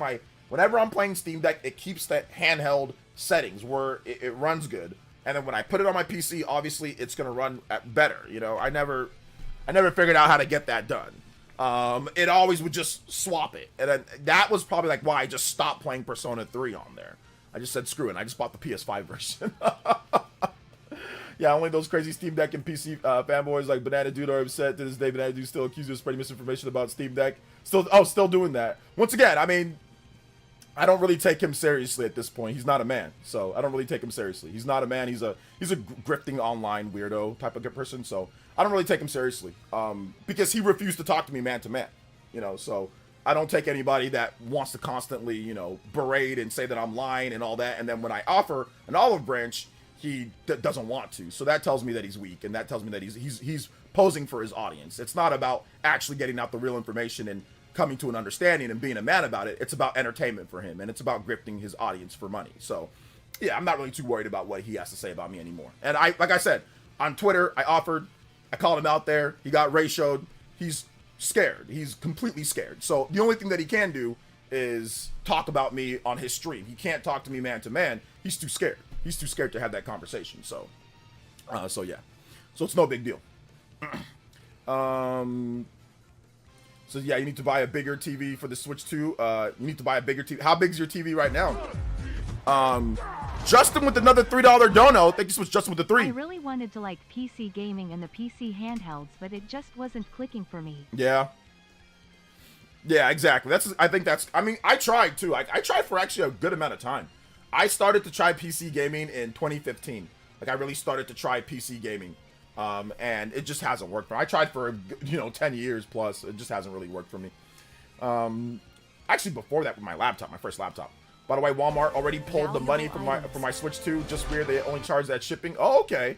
[SPEAKER 1] whenever I'm playing Steam Deck, it keeps that handheld settings where it runs good. And then when I put it on my PC, obviously it's gonna run better. You know, I never figured out how to get that done. It always would just swap it, and then that was probably like why I just stopped playing Persona 3 on there. I just said screw it, I just bought the PS5 version. Yeah, only those crazy Steam Deck and PC fanboys like Banana Dude are upset to this day. Banana Dude still accused of spreading misinformation about Steam Deck. Still doing that. Once again, I mean, I don't really take him seriously at this point. He's not a man, so I don't really take him seriously. He's not a man. He's a grifting online weirdo type of person. So I don't really take him seriously, because he refused to talk to me man to man. You know, so I don't take anybody that wants to constantly, you know, berate and say that I'm lying and all that. And then when I offer an olive branch, he doesn't want to. So that tells me that he's weak, and that tells me that he's posing for his audience. It's not about actually getting out the real information and coming to an understanding and being a man about it. It's about entertainment for him, and it's about grifting his audience for money. So yeah, I'm not really too worried about what he has to say about me anymore. And like I said, on Twitter, I called him out there. He got ratioed. He's scared. He's completely scared. So the only thing that he can do is talk about me on his stream. He can't talk to me man to man. He's too scared. He's too scared to have that conversation. So yeah. So it's no big deal. So yeah, you need to buy a bigger TV for the Switch 2. You need to buy a bigger TV. How big is your TV right now? Justin with another $3 dono. Thank you so much, Justin, with the 3.
[SPEAKER 2] I really wanted to like PC gaming and the PC handhelds, but it just wasn't clicking for me.
[SPEAKER 1] Yeah. Yeah, exactly. I mean, I tried too. I tried for actually a good amount of time. I started to try PC gaming in 2015. Like, I really started to try PC gaming. And it just hasn't worked for me. I tried for, 10 years plus. It just hasn't really worked for me. Actually, before that with my laptop, my first laptop. By the way, Walmart already pulled the money from my Switch 2. Just weird they only charge that shipping. Oh, okay.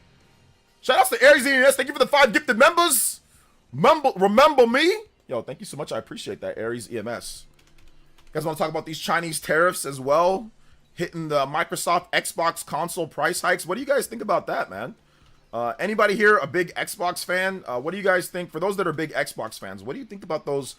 [SPEAKER 1] Shout outs to Aries ENS. Thank you for the 5 gifted members. Remember me? Yo, thank you so much. I appreciate that, Aries EMS. You guys want to talk about these Chinese tariffs as well? Hitting the Microsoft Xbox console price hikes. What do you guys think about that, man? Anybody here a big Xbox fan? What do you guys think? For those that are big Xbox fans, what do you think about those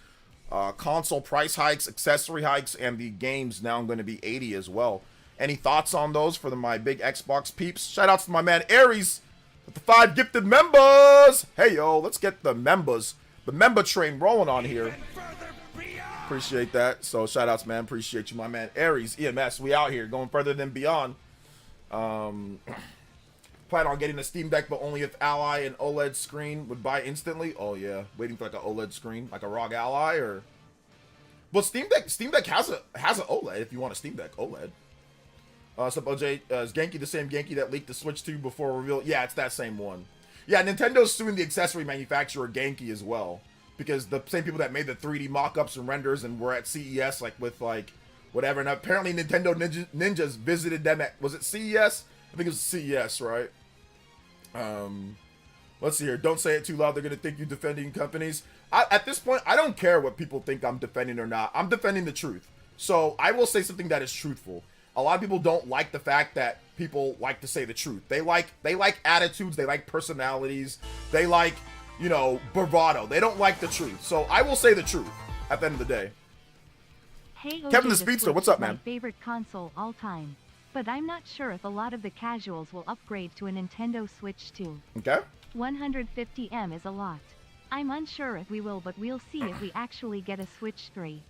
[SPEAKER 1] console price hikes, accessory hikes, and the games now going to be 80 as well? Any thoughts on those for my big Xbox peeps? Shout outs to my man Aries with the 5 gifted members. Hey, yo, let's get the members. The member train rolling on here. Appreciate that. So shout outs, man. Appreciate you, my man Aries EMS. We out here going further than beyond. Plan on getting a Steam Deck, but only if Ally and OLED screen would buy instantly. Oh yeah, waiting for like an OLED screen, like a ROG Ally or. Well, Steam Deck has an OLED if you want a Steam Deck OLED. What's up, OJ? Is Genki the same Genki that leaked the Switch 2 before reveal? Yeah, it's that same one. Yeah, Nintendo's suing the accessory manufacturer Genki as well, because the same people that made the 3D mock-ups and renders and were at CES with whatever. And apparently Nintendo Ninjas visited them at, was it CES? I think it was CES, right? Let's see here. Don't say it too loud. They're gonna think you're defending companies. At this point, I don't care what people think I'm defending or not. I'm defending the truth. So I will say something that is truthful. A lot of people don't like the fact that people like to say the truth. They like attitudes. They like personalities. They like, bravado. They don't like the truth. So I will say the truth at the end of the day.
[SPEAKER 2] Hey, OJ,
[SPEAKER 1] Kevin the Speedster, what's up, man?
[SPEAKER 2] My favorite console all time. But I'm not sure if a lot of the casuals will upgrade to a Nintendo Switch 2.
[SPEAKER 1] Okay.
[SPEAKER 2] 150M is a lot. I'm unsure if we will, but we'll see if we actually get a Switch 3.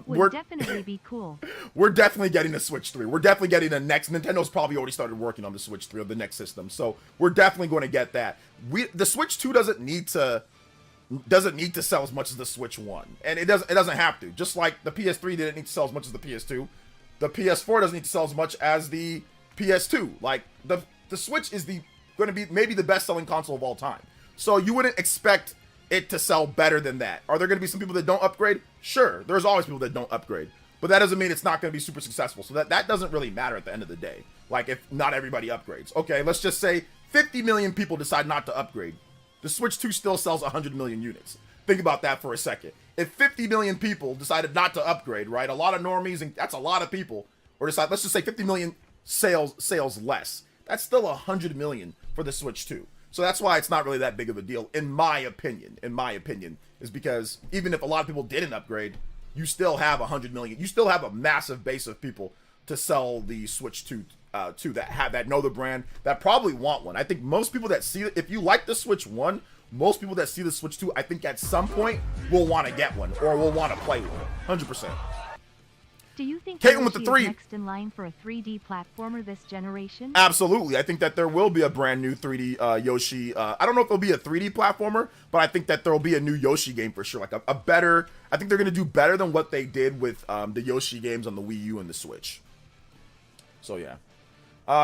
[SPEAKER 2] Would definitely be cool.
[SPEAKER 1] We're definitely getting a Switch 3. We're definitely getting the next. Nintendo's probably already started working on the Switch 3 of the next system, so we're definitely going to get that. The Switch 2 doesn't need to sell as much as the Switch 1, and it doesn't have to. Just like the PS3 didn't need to sell as much as the PS2, the PS4 doesn't need to sell as much as the PS2. Like the Switch is going to be maybe the best-selling console of all time, so you wouldn't expect it to sell better than that. Are there going to be some people that don't upgrade? Sure, there's always people that don't upgrade, but that doesn't mean it's not going to be super successful. So that doesn't really matter at the end of the day. Like, if not everybody upgrades. Okay, let's just say 50 million people decide not to upgrade. The Switch 2 still sells 100 million units. Think about that for a second. If 50 million people decided not to upgrade, right? A lot of normies, and that's a lot of people, or decide, let's just say 50 million sales less. That's still 100 million for the Switch 2. So that's why it's not really that big of a deal, in my opinion, is because even if a lot of people didn't upgrade, you still have 100 million. You still have a massive base of people to sell the Switch 2 to that know the brand, that probably want one. I think most people that see it, if you like the Switch 1, most people that see the Switch 2, I think at some point will want to get one or will want to play with it, 100%.
[SPEAKER 2] Do you think
[SPEAKER 1] Caitlin with the 3
[SPEAKER 2] is next in line for a 3D platformer this generation?
[SPEAKER 1] Absolutely. I think that there will be a brand new 3D Yoshi. I don't know if it'll be a 3D platformer, but I think that there will be a new Yoshi game for sure. Like a better, I think they're going to do better than what they did with the Yoshi games on the Wii U and the Switch. So yeah.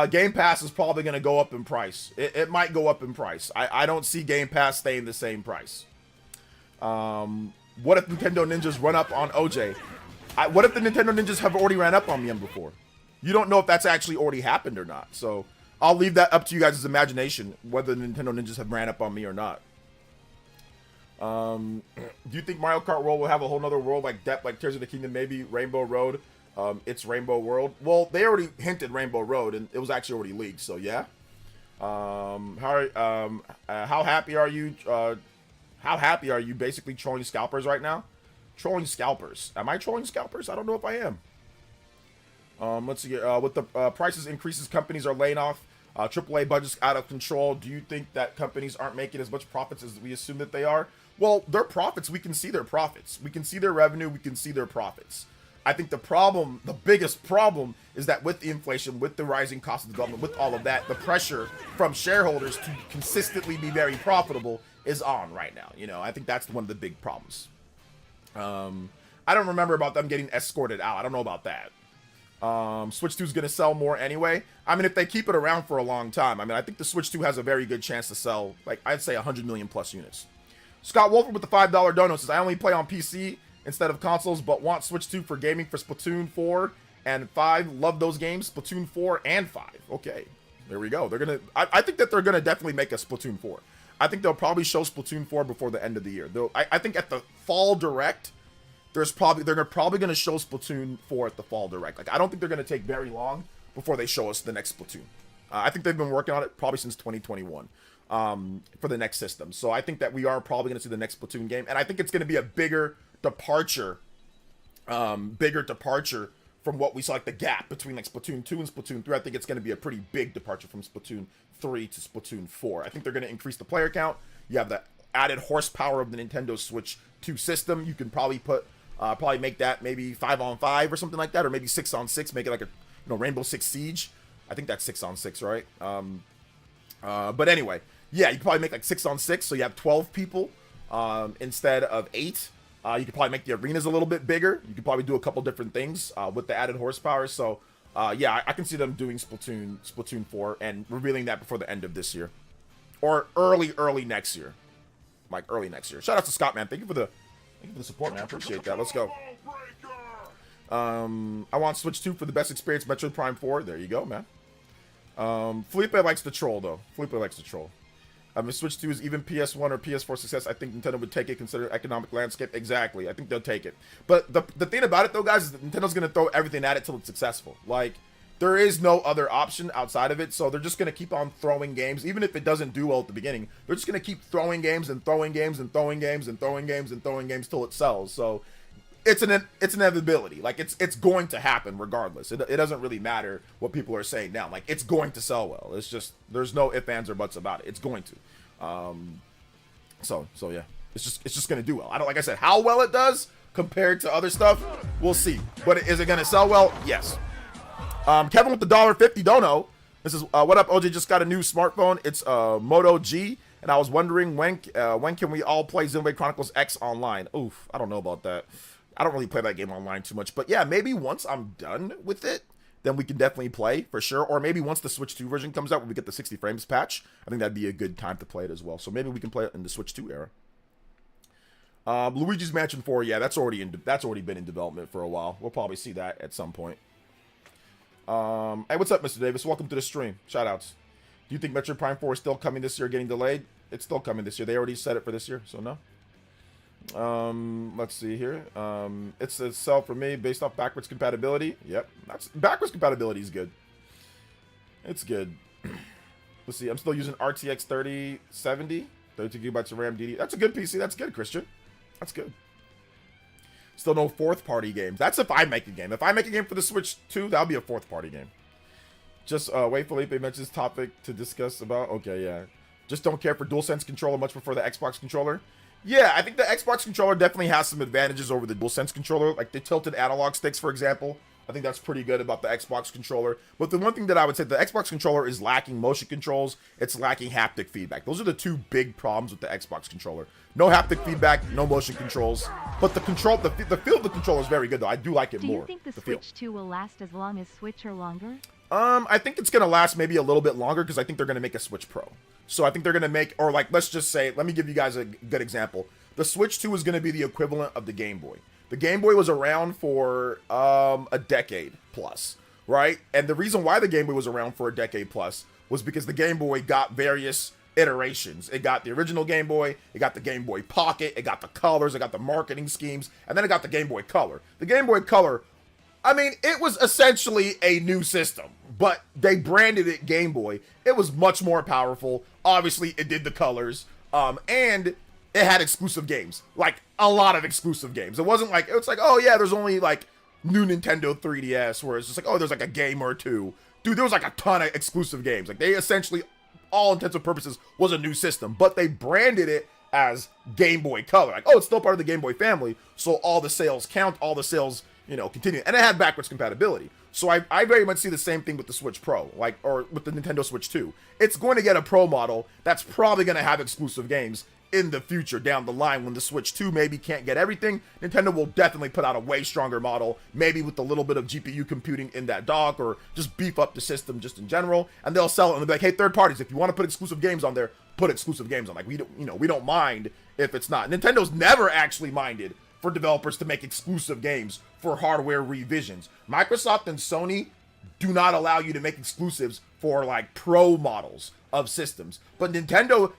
[SPEAKER 1] Game Pass is probably going to go up in price. It might go up in price. I don't see Game Pass staying the same price. What if Nintendo Ninjas run up on OJ? What if the Nintendo Ninjas have already ran up on me before? You don't know if that's actually already happened or not. So I'll leave that up to you guys' imagination, whether the Nintendo Ninjas have ran up on me or not. Do you think Mario Kart World will have a whole nother world like depth, like Tears of the Kingdom, maybe Rainbow Road? It's Rainbow World. Well, they already hinted Rainbow Road, and it was actually already leaked. So yeah. How happy are you? How happy are you? Basically trolling scalpers right now. Trolling scalpers. Am I trolling scalpers? I don't know if I am. Let's see. With the prices increases, companies are laying off. AAA budgets out of control. Do you think that companies aren't making as much profits as we assume that they are? Well, their profits, we can see their profits. We can see their revenue. We can see their profits. I think the biggest problem is that with the inflation, with the rising cost of development, with all of that, the pressure from shareholders to consistently be very profitable is on right now. You know, I think that's one of the big problems. I don't remember about them getting escorted out. I don't know about that. Switch 2 is going to sell more anyway. I mean, if they keep it around for a long time, I mean, I think the Switch 2 has a very good chance to sell, like, I'd say 100 million plus units. Scott Wolford with the $5 dono says, I only play on PC instead of consoles, but want Switch 2 for gaming for Splatoon 4 and 5. Love those games, Splatoon 4 and 5. Okay, there we go. They're going to, I think that they're going to definitely make a Splatoon 4. I think they'll probably show Splatoon 4 before the end of the year. I think at the Fall Direct, they're probably going to show Splatoon 4 at the Fall Direct. Like, I don't think they're going to take very long before they show us the next Splatoon. I think they've been working on it probably since 2021 for the next system. So I think that we are probably going to see the next Splatoon game, and I think it's going to be a bigger departure from what we saw, like the gap between like Splatoon 2 and Splatoon 3. I think it's going to be a pretty big departure from Splatoon 3 to Splatoon 4. I think they're going to increase the player count. You have the added horsepower of the Nintendo Switch 2 system. You can probably make that maybe 5-on-5 or something like that, or maybe 6-on-6, make it like a Rainbow Six Siege. I think that's 6-on-6, right? But anyway, yeah, you can probably make like 6-on-6, so you have 12 people instead of 8. You could probably make the arenas a little bit bigger. You could probably do a couple different things with the added horsepower. So yeah, I can see them doing Splatoon 4 and revealing that before the end of this year, or early next year, like early next year. Shout out to Scott, man. Thank you for the support, man. I appreciate that. Let's go. I want Switch 2 for the best experience. Metroid Prime 4. There you go, man. Felipe likes the troll, though. Felipe likes the troll. If Switch 2 is even PS1 or PS4 success, I think Nintendo would take it, consider economic landscape. Exactly. I think they'll take it. But the thing about it, though, guys, is that Nintendo's going to throw everything at it till it's successful. Like, there is no other option outside of it, so they're just going to keep on throwing games. Even if it doesn't do well at the beginning, they're just going to keep throwing games and throwing games and throwing games and throwing games and throwing games till it sells. So it's an inevitability. Like, it's going to happen regardless. It doesn't really matter what people are saying now. Like, it's going to sell well. It's just, there's no ifs, ands, or buts about it. It's going to. So yeah, it's just going to do well. Like I said, how well it does compared to other stuff, we'll see. But is it going to sell well? Yes. Kevin with the $1.50 dono. This is what up, OJ? Just got a new smartphone. It's Moto G, and I was wondering when can we all play Xenoblade Chronicles X online? Oof, I don't know about that. I don't really play that game online too much, but yeah, maybe once I'm done with it, then we can definitely play for sure. Or maybe once the Switch 2 version comes out, when we get the 60 frames patch, I think that'd be a good time to play it as well. So maybe we can play it in the Switch 2 era. Luigi's Mansion 4, yeah, that's already been in development for a while. We'll probably see that at some point. Hey, what's up, Mr. Davis? Welcome to the stream. Shoutouts. Do you think Metroid Prime 4 is still coming this year, getting delayed? It's still coming this year. They already said it for this year, so no. Let's see here. It's a sell for me based off backwards compatibility. Yep, backwards compatibility is good. It's good. Let's see. I'm still using RTX 3070, 32 gigabytes of RAM, DD. That's a good PC. That's good, Christian. That's good. Still no fourth party games. That's if I make a game. If I make a game for the Switch 2, that'll be a fourth party game. Just wait, Felipe mentions topic to discuss about. Okay, yeah. Just don't care for DualSense controller, much prefer the Xbox controller. Yeah, I think the Xbox controller definitely has some advantages over the DualSense controller, like the tilted analog sticks, for example. I think that's pretty good about the Xbox controller. But the one thing that I would say, the Xbox controller is lacking motion controls. It's lacking haptic feedback. Those are the two big problems with the Xbox controller. No haptic feedback, no motion controls. But the feel of the controller is very good, though. I do like it more.
[SPEAKER 2] Do you think the Switch 2 will last as long as Switch or longer?
[SPEAKER 1] I think it's going to last maybe a little bit longer because I think they're going to make a Switch Pro. So I think they're going to make, or like, let's just say, let me give you guys a good example. The Switch 2 is going to be the equivalent of the Game Boy. The Game Boy was around for a decade plus, right? And the reason why the Game Boy was around for a decade plus was because the Game Boy got various iterations. It got the original Game Boy, it got the Game Boy Pocket, it got the colors, it got the marketing schemes, and then it got the Game Boy Color. The Game Boy Color, I mean, it was essentially a new system, but they branded it Game Boy. It was much more powerful. Obviously, it did the colors, and it had exclusive games, like a lot of exclusive games. It wasn't like, it's like, oh yeah, there's only like new Nintendo 3DS, where it's just like, oh, there's like a game or two. Dude, there was like a ton of exclusive games. Like, they essentially, all intents and purposes, was a new system, but they branded it as Game Boy Color. Like, oh, it's still part of the Game Boy family, so all the sales count, all the sales, you know, continue. And it had backwards compatibility. So I very much see the same thing with the Switch Pro, like, or with the Nintendo Switch 2. It's going to get a Pro model that's probably going to have exclusive games in the future down the line when the Switch 2 maybe can't get everything. Nintendo will definitely put out a way stronger model, maybe with a little bit of GPU computing in that dock, or just beef up the system just in general, and they'll sell it and they'll be like, hey, third parties, if you want to put exclusive games on there, put exclusive games on. Like, we don't, you know, we don't mind if it's not. Nintendo's never actually minded for developers to make exclusive games for hardware revisions. Microsoft and Sony do not allow you to make exclusives for like pro models of systems. But Nintendo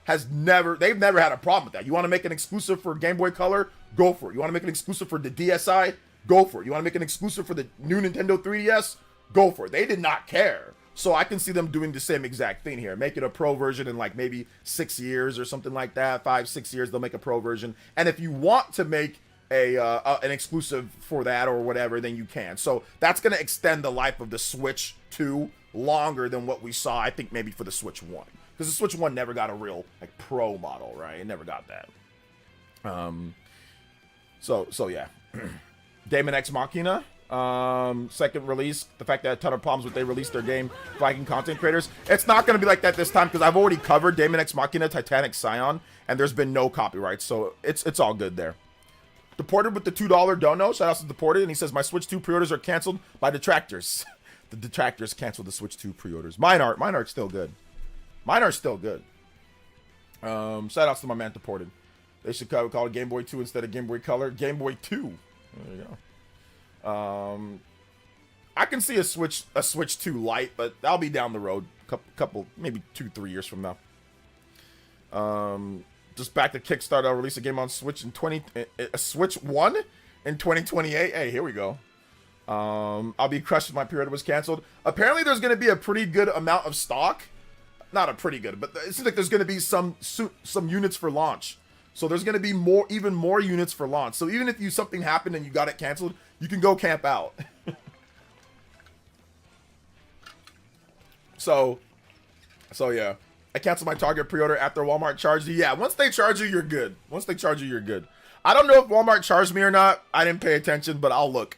[SPEAKER 1] they've never had a problem with that. You want to make an exclusive for Game Boy Color? Go for it. You want to make an exclusive for the DSi? Go for it. You want to make an exclusive for the new Nintendo 3DS? Go for it. They did not care. So I can see them doing the same exact thing here. Make it a pro version in like maybe 6 years or something like that. 5-6 years, they'll make a pro version. And if you want to make an exclusive for that or whatever, then you can. So that's going to extend the life of the Switch 2 longer than what we saw, I think, maybe for the Switch 1. Because the Switch 1 never got a real like pro model, right? It never got that. So yeah. Daemon X Machina, second release. The fact that a ton of problems with they released their game flagging content creators. It's not going to be like that this time because I've already covered Daemon X Machina Titanic Scion, and there's been no copyright, so it's all good there. Deported with the $2 dono. Shout out to Deported, and he says my Switch 2 pre-orders are canceled by detractors. The detractors canceled the Switch 2 pre-orders. Mine aren't still good. Mine are still good. Shout outs to my man Deported. They should call it Game Boy 2 instead of Game Boy Color. Game Boy 2. There you go. I can see a Switch 2 Lite, but that'll be down the road. Couple maybe 2-3 years from now. Just back to Kickstarter. I'll release a game on Switch a Switch 1 in 2028. Hey, here we go. I'll be crushed if my pre-order was canceled. Apparently, there's going to be a pretty good amount of stock. Not a pretty good, but it seems like there's going to be some units for launch. So there's going to be even more units for launch. So even if something happened and you got it canceled, you can go camp out. So yeah. I canceled my Target pre-order after Walmart charged you. Yeah, once they charge you, you're good. Once they charge you, you're good. I don't know if Walmart charged me or not. I didn't pay attention, but I'll look.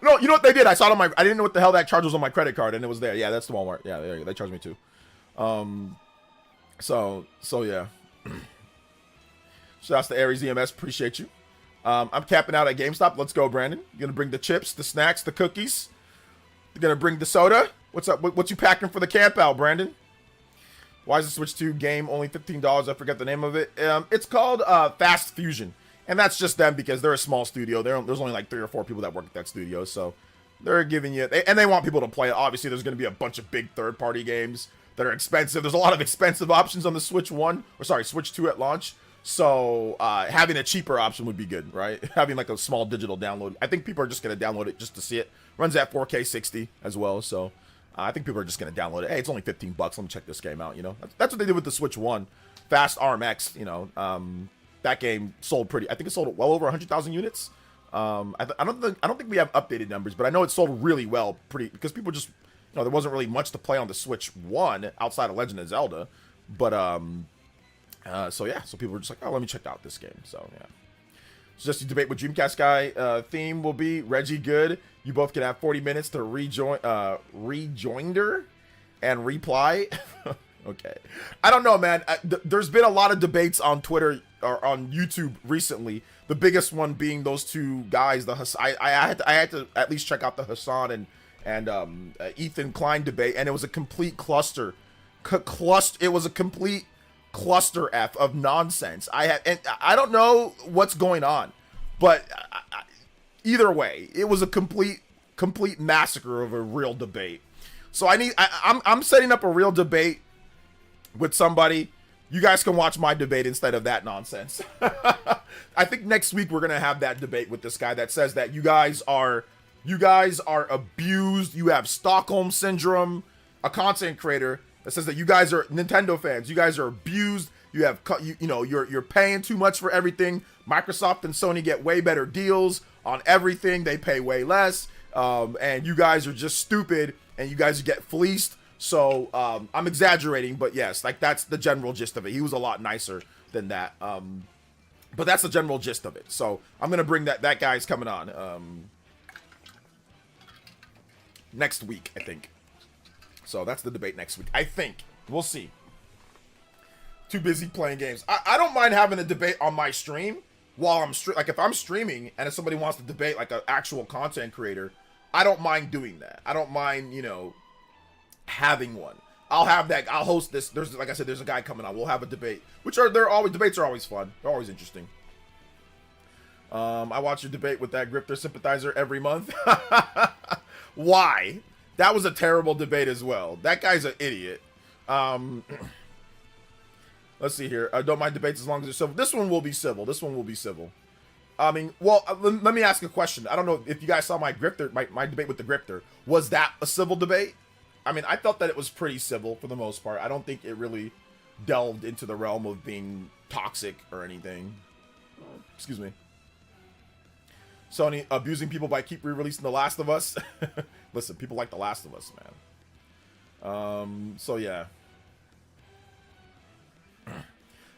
[SPEAKER 1] No, you know what they did? I saw it on I didn't know what the hell that charge was on my credit card, and it was there. Yeah, that's the Walmart. Yeah, they charged me too. So yeah. Shouts to Aries EMS. Appreciate you. I'm capping out at GameStop. Let's go, Brandon. You're gonna bring the chips, the snacks, the cookies. You're gonna bring the soda. What's up? What you packing for the camp out, Brandon? Why is the Switch 2 game only $15? I forget the name of it. It's called Fast Fusion. And that's just them because they're a small studio. There's only like 3 or 4 people that work at that studio. So they're giving you... and they want people to play it. Obviously, there's going to be a bunch of big third-party games that are expensive. There's a lot of expensive options on the Switch 2 at launch. So having a cheaper option would be good, right? Having like a small digital download. I think people are just going to download it just to see it. Runs at 4K 60 as well. So... I think people are just going to download it. Hey, it's only $15. Let me check this game out, you know. That's what they did with the Switch 1. Fast RMX, you know. That game sold pretty... I think it sold well over 100,000 units. I don't think we have updated numbers, but I know it sold really well because people just... You know, there wasn't really much to play on the Switch 1 outside of Legend of Zelda. But, so yeah. So people were just like, oh, let me check out this game. So, yeah. Just to debate what Dreamcast guy theme will be. Reggie Good. You both can have 40 minutes to rejoinder and reply. Okay. I don't know, man. There's been a lot of debates on Twitter or on YouTube recently. The biggest one being those two guys. I had to at least check out the Hassan and Ethan Klein debate, and it was a complete cluster. It was a complete cluster F of nonsense. I don't know what's going on, but either way, it was a complete massacre of a real debate. So I'm setting up a real debate with somebody. You guys can watch my debate instead of that nonsense. I think next week we're gonna have that debate with this guy that says that you guys are abused. You have Stockholm syndrome. A content creator that says that you guys are Nintendo fans. You guys are abused. You have you're paying too much for everything. Microsoft and Sony get way better deals on everything. They pay way less. And you guys are just stupid and you guys get fleeced. So I'm exaggerating, but yes, like that's the general gist of it. He was a lot nicer than that. But that's the general gist of it. So I'm gonna bring that guy's coming on next week, I think. So that's the debate next week, I think. We'll see. Too busy playing games. I don't mind having a debate on my stream while I'm like if I'm streaming and if somebody wants to debate like an actual content creator, I don't mind doing that. I don't mind, you know, having one. I'll have that. I'll host this. There's, like I said, there's a guy coming on. We'll have a debate, debates are always fun. They're always interesting. I watch a debate with that Grifter sympathizer every month. Why? That was a terrible debate as well. That guy's an idiot. Let's see here. I don't mind debates as long as they're civil. This one will be civil. This one will be civil. I mean, well, let me ask a question. I don't know if you guys saw my Grifter, my debate with the Grifter. Was that a civil debate? I mean, I felt that it was pretty civil for the most part. I don't think it really delved into the realm of being toxic or anything. Excuse me. Sony abusing people by keep re-releasing The Last of Us. Listen, people like The Last of Us, man. So yeah.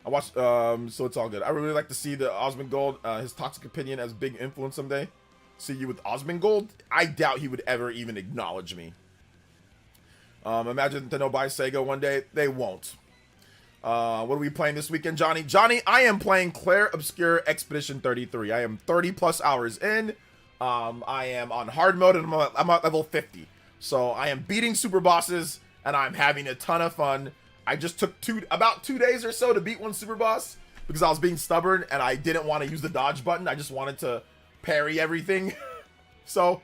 [SPEAKER 1] I watched, so it's all good. I really like to see the Osmongold, his toxic opinion as big influence someday. See you with Osmongold? I doubt he would ever even acknowledge me. Imagine Nintendo buys Sega one day. They won't. What are we playing this weekend, Johnny? Johnny, I am playing Claire Obscure Expedition 33. I am 30 plus hours in. I am on hard mode and I'm at level 50. So I am beating super bosses and I'm having a ton of fun. I just took about 2 days or so to beat one super boss because I was being stubborn and I didn't want to use the dodge button. I just wanted to parry everything. So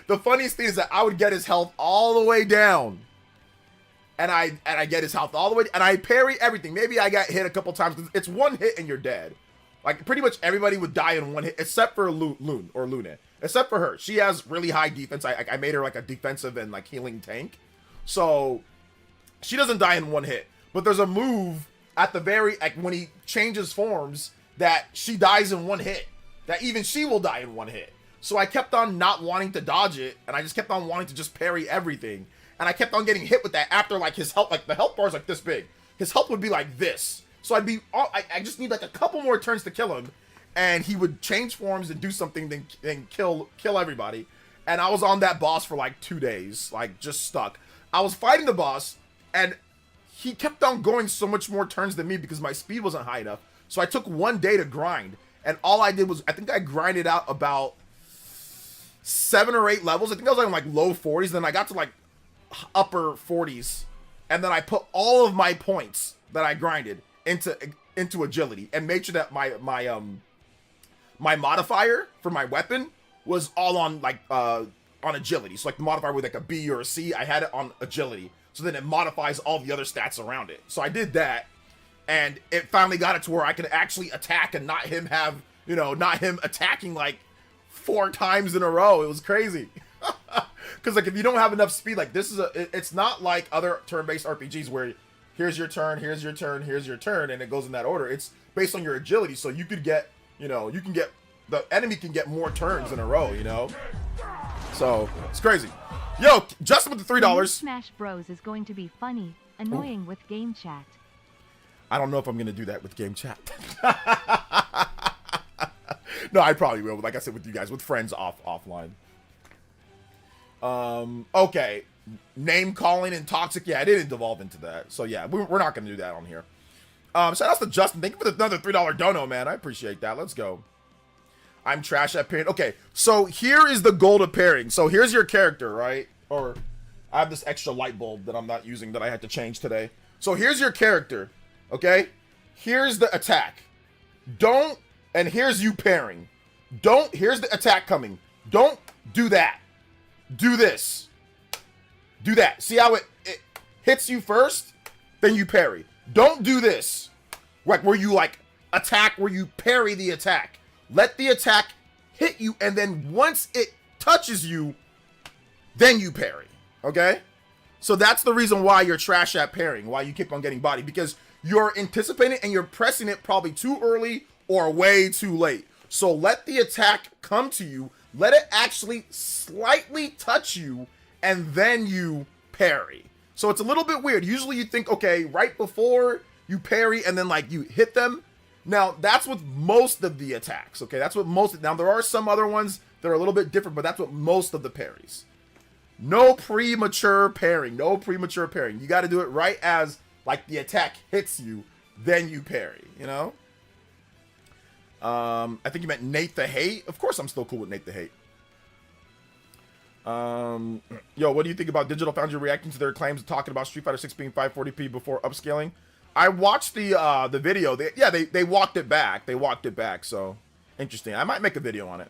[SPEAKER 1] the funniest thing is that I would get his health all the way down. And I get his health all the way, and I parry everything. Maybe I got hit a couple times, because it's one hit and you're dead. Like, pretty much everybody would die in one hit, except for Luna. Except for her. She has really high defense. I made her like a defensive and like healing tank. So, she doesn't die in one hit. But there's a move at the very, like when he changes forms, that she dies in one hit. That even she will die in one hit. So I kept on not wanting to dodge it, and I just kept on wanting to just parry everything. And I kept on getting hit with that after, like, his health, like, the health bar is, like, this big. His health would be like this. So I'd be, I just need, like, a couple more turns to kill him. And he would change forms and do something, then kill everybody. And I was on that boss for, like, 2 days. Like, just stuck. I was fighting the boss, and he kept on going so much more turns than me because my speed wasn't high enough. So I took 1 day to grind. And all I did was, I think I grinded out about 7 or 8 levels. I think I was like low 40s. Then I got to, like, upper 40s, and then I put all of my points that I grinded into agility and made sure that my modifier for my weapon was all on like on agility. So like the modifier with like a B or a C, I had it on agility. So then it modifies all the other stats around it. So I did that, and it finally got it to where I could actually attack and not him attacking like 4 times in a row. It was crazy. Because like if you don't have enough speed, like this is it's not like other turn-based RPGs where here's your turn, here's your turn, here's your turn, and it goes in that order. It's based on your agility, so you could get, the enemy can get more turns in a row, So it's crazy. Yo, Justin with the $3.
[SPEAKER 2] Smash Bros is going to be funny, annoying with game chat.
[SPEAKER 1] I don't know if I'm gonna do that with game chat. No, I probably will. Like I said, with you guys, with friends offline. Okay, name calling and toxic. Yeah, I didn't devolve into that. So yeah, we're not gonna do that on here. Shout out to Justin. Thank you for another $3 dono, man. I appreciate that. Let's go. I'm trash at pairing. Okay, so here is the goal to pairing. So here's your character, right? Or I have this extra light bulb that I'm not using that I had to change today. So here's your character. Okay, here's the attack. And here's you pairing. Here's the attack coming. Don't do that. Do this. Do that. See how it hits you first? Then you parry. Don't do this. Like where you like attack, where you parry the attack. Let the attack hit you, and then once it touches you, then you parry. Okay? So that's the reason why you're trash at parrying, why you keep on getting bodied, because you're anticipating and you're pressing it probably too early or way too late. So let the attack come to you. Let it actually slightly touch you, and then you parry. So it's a little bit weird. Usually you think, okay, right before you parry and then like you hit them, Now, that's with most of the attacks, okay? That's what most... Now, there are some other ones that are a little bit different, but that's what most of the parries. No premature parrying. No premature parrying. You got to do it right as, like, the attack hits you, then you parry, you know? I think you meant Nate the Hate. Of course I'm still cool with Nate the Hate. Yo, what do you think about Digital Foundry reacting to their claims of talking about Street Fighter 6 being 540p before upscaling? I watched the video. They walked it back. They walked it back, so interesting. I might make a video on it.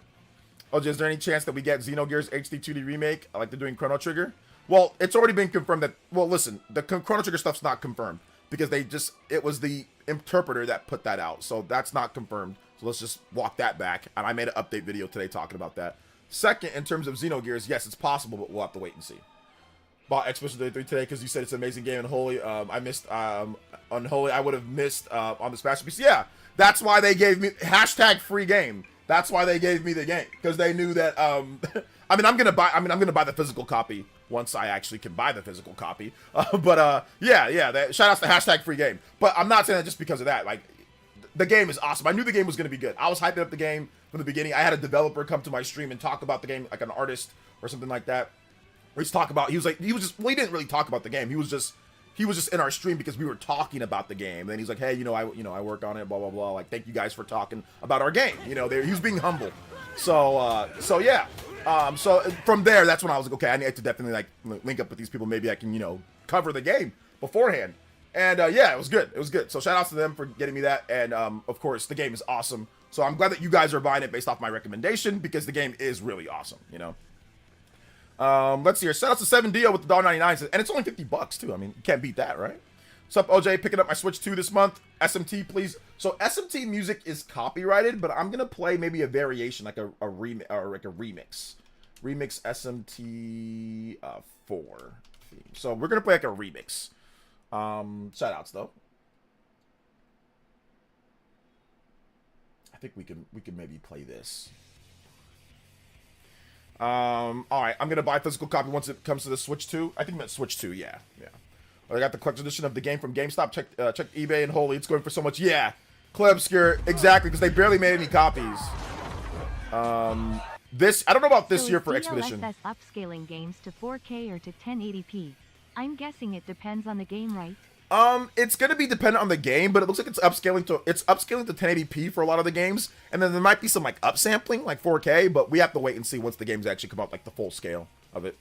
[SPEAKER 1] Oh, is there any chance that we get Xenogears HD 2D remake like they're doing Chrono Trigger? Well, it's already been confirmed that, well, listen, the Chrono Trigger stuff's not confirmed because it was the interpreter that put that out. So that's not confirmed. So let's just walk that back. And I made an update video today talking about that. Second, in terms of Xenogears, yes, it's possible, but we'll have to wait and see. Bought Expedition 33 today because you said it's an amazing game. Unholy, I missed, Unholy, I would have missed on the Smash PC. Yeah, that's why they gave me, hashtag free game. That's why they gave me the game, because they knew that, I mean, I'm gonna buy the physical copy once I actually can buy the physical copy. Yeah, shout outs to hashtag free game. But I'm not saying that just because of that. Like, the game is awesome. I knew the game was gonna be good. I was hyping up the game from the beginning. I had a developer come to my stream and talk about the game, like an artist or something like that. Where he's talking about, he didn't really talk about the game. He was just in our stream because we were talking about the game. And then he's like, hey, I work on it, blah, blah, blah. Like, thank you guys for talking about our game. You know, he was being humble. So yeah. So from there, that's when I was like, okay, I need to definitely, like, link up with these people. Maybe I can, cover the game beforehand. And, yeah, it was good. It was good. So shout outs to them for getting me that. And, of course, the game is awesome. So I'm glad that you guys are buying it based off my recommendation because the game is really awesome, Let's see here. Shout out to 7Dio with the $1.99, and it's only $50 too. I mean, you can't beat that, right? What's up, OJ? Picking up my Switch 2 this month. SMT, please. So SMT music is copyrighted, but I'm gonna play maybe a variation, like a remix. Remix SMT 4. So we're gonna play like a remix. Shout outs though. I think we can maybe play this. All right, I'm gonna buy a physical copy once it comes to the Switch 2. I think I meant Switch 2, yeah. I got the collector's edition of the game from GameStop. Check eBay and Holy, it's going for so much. Yeah, Clay Obscure, exactly, because they barely made any copies. This, I don't know about this year for Expedition.
[SPEAKER 2] DLSS upscaling games to 4K or to 1080p. I'm guessing it depends on the game, right?
[SPEAKER 1] It's gonna be dependent on the game, but it looks like it's upscaling to 1080p for a lot of the games, and then there might be some like upsampling, like 4K, but we have to wait and see once the games actually come out, like the full scale of it.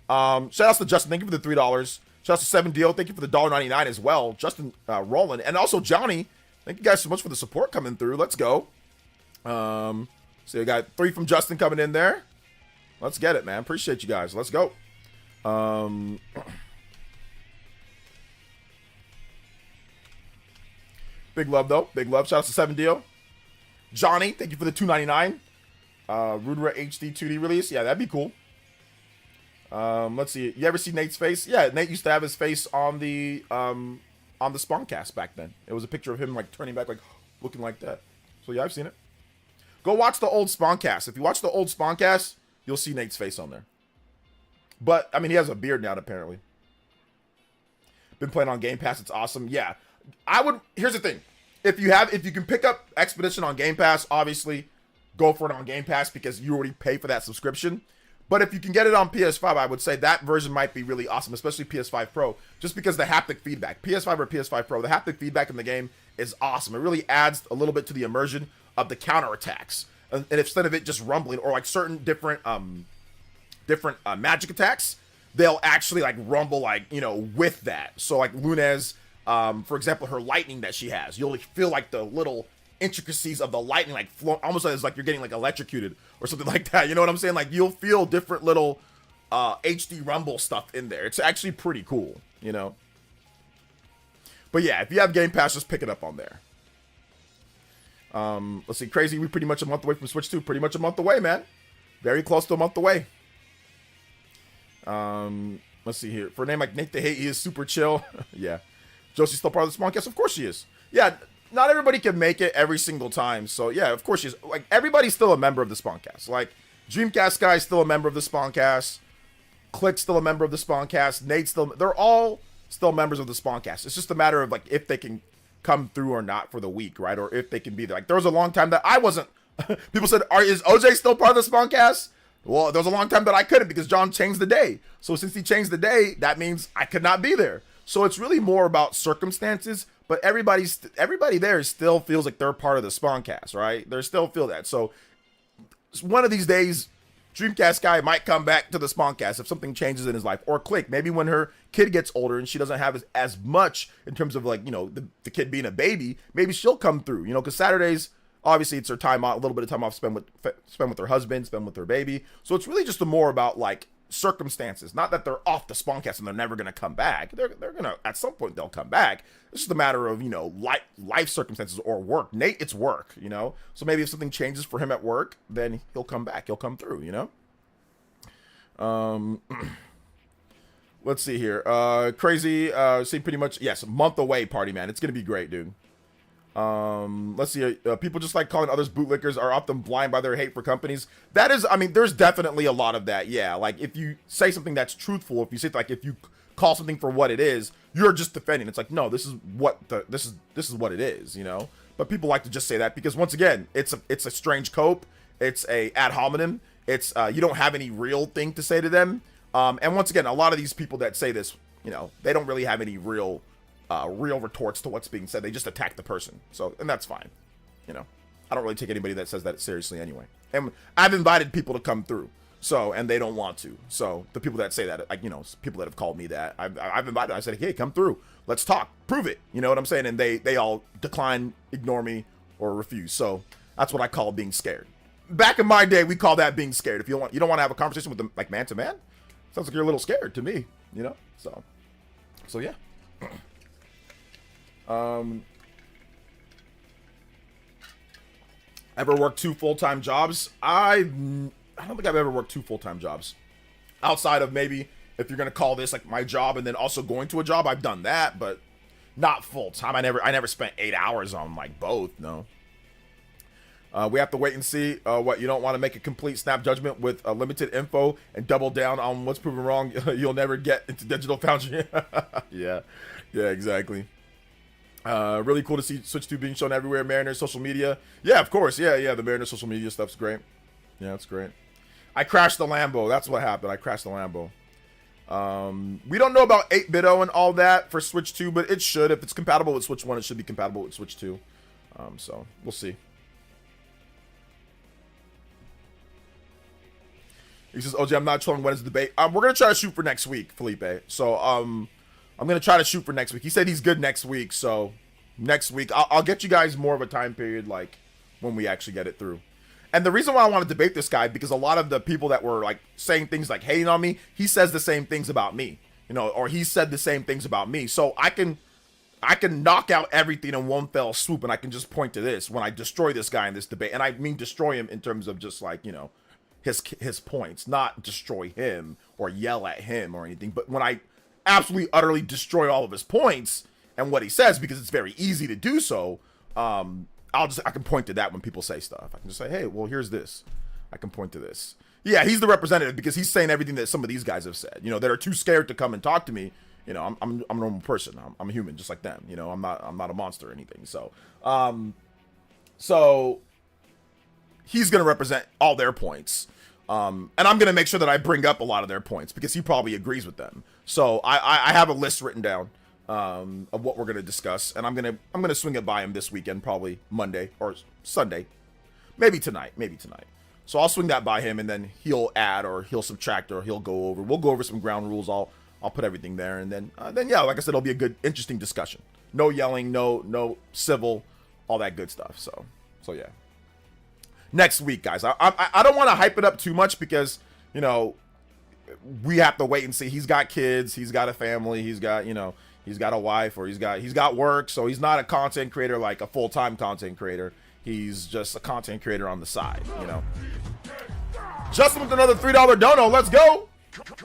[SPEAKER 1] Shout outs to Justin, thank you for the $3. Shout outs to 7Dio, thank you for the $1.99 as well. Justin, Roland, and also Johnny, thank you guys so much for the support coming through. Let's go. So we got 3 from Justin coming in there. Let's get it, man. Appreciate you guys. Let's go. Big love, though. Big love. Shout out to 7Dio. Johnny, thank you for the $2.99. Rudra HD 2D release. Yeah, that'd be cool. Let's see. You ever see Nate's face? Yeah, Nate used to have his face on the Spawncast back then. It was a picture of him, like, turning back, like, looking like that. So, yeah, I've seen it. Go watch the old Spawncast. If you watch the old Spawncast, you'll see Nate's face on there. But, I mean, he has a beard now, apparently. Been playing on Game Pass. It's awesome. Yeah. Here's the thing. If you can pick up Expedition on Game Pass, obviously go for it on Game Pass because you already pay for that subscription. But if you can get it on PS5, I would say that version might be really awesome, especially PS5 Pro, just because the haptic feedback, PS5 or PS5 Pro, the haptic feedback in the game is awesome. It really adds a little bit to the immersion of the counterattacks. And instead of it just rumbling or like certain different magic attacks, they'll actually like rumble like, with that. So like Lunez, for example, her lightning that she has, you'll feel like the little intricacies of the lightning like flow, almost as like you're getting like electrocuted or something like that. You know what I'm saying? Like you'll feel different little HD rumble stuff in there. It's actually pretty cool, But yeah, if you have Game Pass, just pick it up on there. Let's see, Crazy, we pretty much a month away from Switch 2. Pretty much a month away, man. Very close to a month away. Let's see here. For a name like Nate the Hate, he is super chill. Yeah. Josie's still part of the Spawncast? Of course she is. Yeah, not everybody can make it every single time. So yeah, of course she is. Like, everybody's still a member of the Spawncast. Like, Dreamcast Guy is still a member of the Spawncast. Click's still a member of the Spawncast. Nate's they're all still members of the Spawncast. It's just a matter of, like, if they can come through or not for the week, right? Or if they can be there. Like there was a long time that I wasn't. People said, is OJ still part of the Spawncast? Well, there was a long time that I couldn't because John changed the day. So since he changed the day, that means I could not be there. So it's really more about circumstances, but everybody there still feels like they're part of the Spawncast, right? They still feel that. So one of these days, Dreamcast guy might come back to the Spawncast if something changes in his life, or Click. Maybe when her kid gets older and she doesn't have as much in terms of like, you know, the kid being a baby, maybe she'll come through, you know, because Saturdays, obviously it's her time off, a little bit of time off spend with her husband, spend with her baby. So it's really just more about like circumstances, not that they're off the Spawncast and they're never going to come back. They're going to, at some point they'll come back. It's just a matter of, you know, life circumstances or work. Nate, it's work, you know? So maybe if something changes for him at work, then he'll come back. He'll come through, you know? Let's see here. Crazy, see pretty much, yes, month away party, man. It's going to be great, dude. Let's see. People just like calling others bootlickers are often blind by their hate for companies. That is, I mean, there's definitely a lot of that. Yeah. Like if you say something that's truthful, if you say like, if you call something for what it is, you're just defending. It's like, no, this is what this is what it is, you know? But people like to just say that because once again, it's a strange cope. It's a ad hominem. It's, you don't have any real thing to say to them. And once again, a lot of these people that say this, you know, they don't really have any real retorts to what's being said. They just attack the person. So, and that's fine. You know, I don't really take anybody that says that seriously anyway. And I've invited people to come through. So, and they don't want to. So the people that say that, like, you know, people that have called me that, I've invited, I said, hey, come through. Let's talk. Prove it. You know what I'm saying? And they all decline, ignore me, or refuse. So that's what I call being scared. Back in my day, we call that being scared. If you don't want to have a conversation with them, like man to man, sounds like you're a little scared to me, you know? So yeah. Ever worked 2 full-time jobs? I don't think I've ever worked 2 full-time jobs. Outside of maybe if you're gonna call this like my job and then also going to a job, I've done that, but not full-time. I never spent 8 hours on like both. No. We have to wait and see. What, you don't want to make a complete snap judgment with limited info and double down on what's proven wrong. You'll never get into Digital Foundry. Yeah, exactly. Really cool to see Switch 2 being shown everywhere. Mariners social media. Yeah, of course. Yeah. The Mariners social media stuff's great. Yeah, that's great. I crashed the Lambo. That's what happened. I crashed the Lambo. We don't know about 8BitO and all that for Switch 2, but it should. If it's compatible with Switch 1, it should be compatible with Switch 2. So we'll see. He says, OJ, I'm not trolling. When is the debate? We're going to try to shoot for next week, Felipe. So, I'm going to try to shoot for next week. He said he's good next week. So, next week, I'll get you guys more of a time period, like, when we actually get it through. And the reason why I want to debate this guy, because a lot of the people that were, like, saying things like hating on me, he says the same things about me. You know, or he said the same things about me. So, I can knock out everything in one fell swoop, and I can just point to this when I destroy this guy in this debate. And I mean destroy him in terms of just, like, you know, his points, not destroy him or yell at him or anything, but when I absolutely utterly destroy all of his points and what he says, because it's very easy to do so, I can point to that when people say stuff. I can just say, hey, well, here's this. I can point to this. Yeah, he's the representative because he's saying everything that some of these guys have said, you know, that are too scared to come and talk to me. You know, I'm a normal person. I'm a human just like them. You know, I'm not a monster or anything. So he's going to represent all their points. And I'm going to make sure that I bring up a lot of their points because he probably agrees with them. So I have a list written down, of what we're going to discuss, and I'm going to swing it by him this weekend, probably Monday or Sunday, maybe tonight. So I'll swing that by him, and then he'll add or he'll subtract or he'll go over. We'll go over some ground rules. I'll put everything there, and then yeah, like I said, it'll be a good, interesting discussion. No yelling, no civil, all that good stuff. So yeah. Next week, guys. I don't want to hype it up too much because, you know, we have to wait and see. He's got kids, he's got a family, he's got, you know, he's got a wife, or he's got work, so he's not a content creator like a full-time content creator. He's just a content creator on the side, you know. Justin with another $3 dono. Let's go.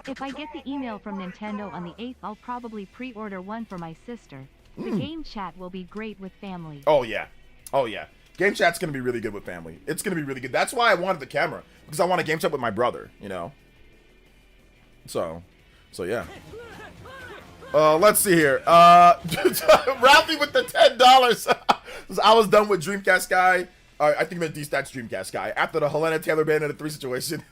[SPEAKER 2] If I get the email from Nintendo on the 8th, I'll probably pre-order one for my sister. The game chat will be great with family.
[SPEAKER 1] Oh yeah. Game chat's going to be really good with family. It's going to be really good. That's why I wanted the camera, because I want to game chat with my brother, you know? So yeah. Let's see here. Ralphie with the $10. I was done with Dreamcast guy. I think you meant D-Stats Dreamcast guy. After the Helena Taylor Bayonetta 3 situation.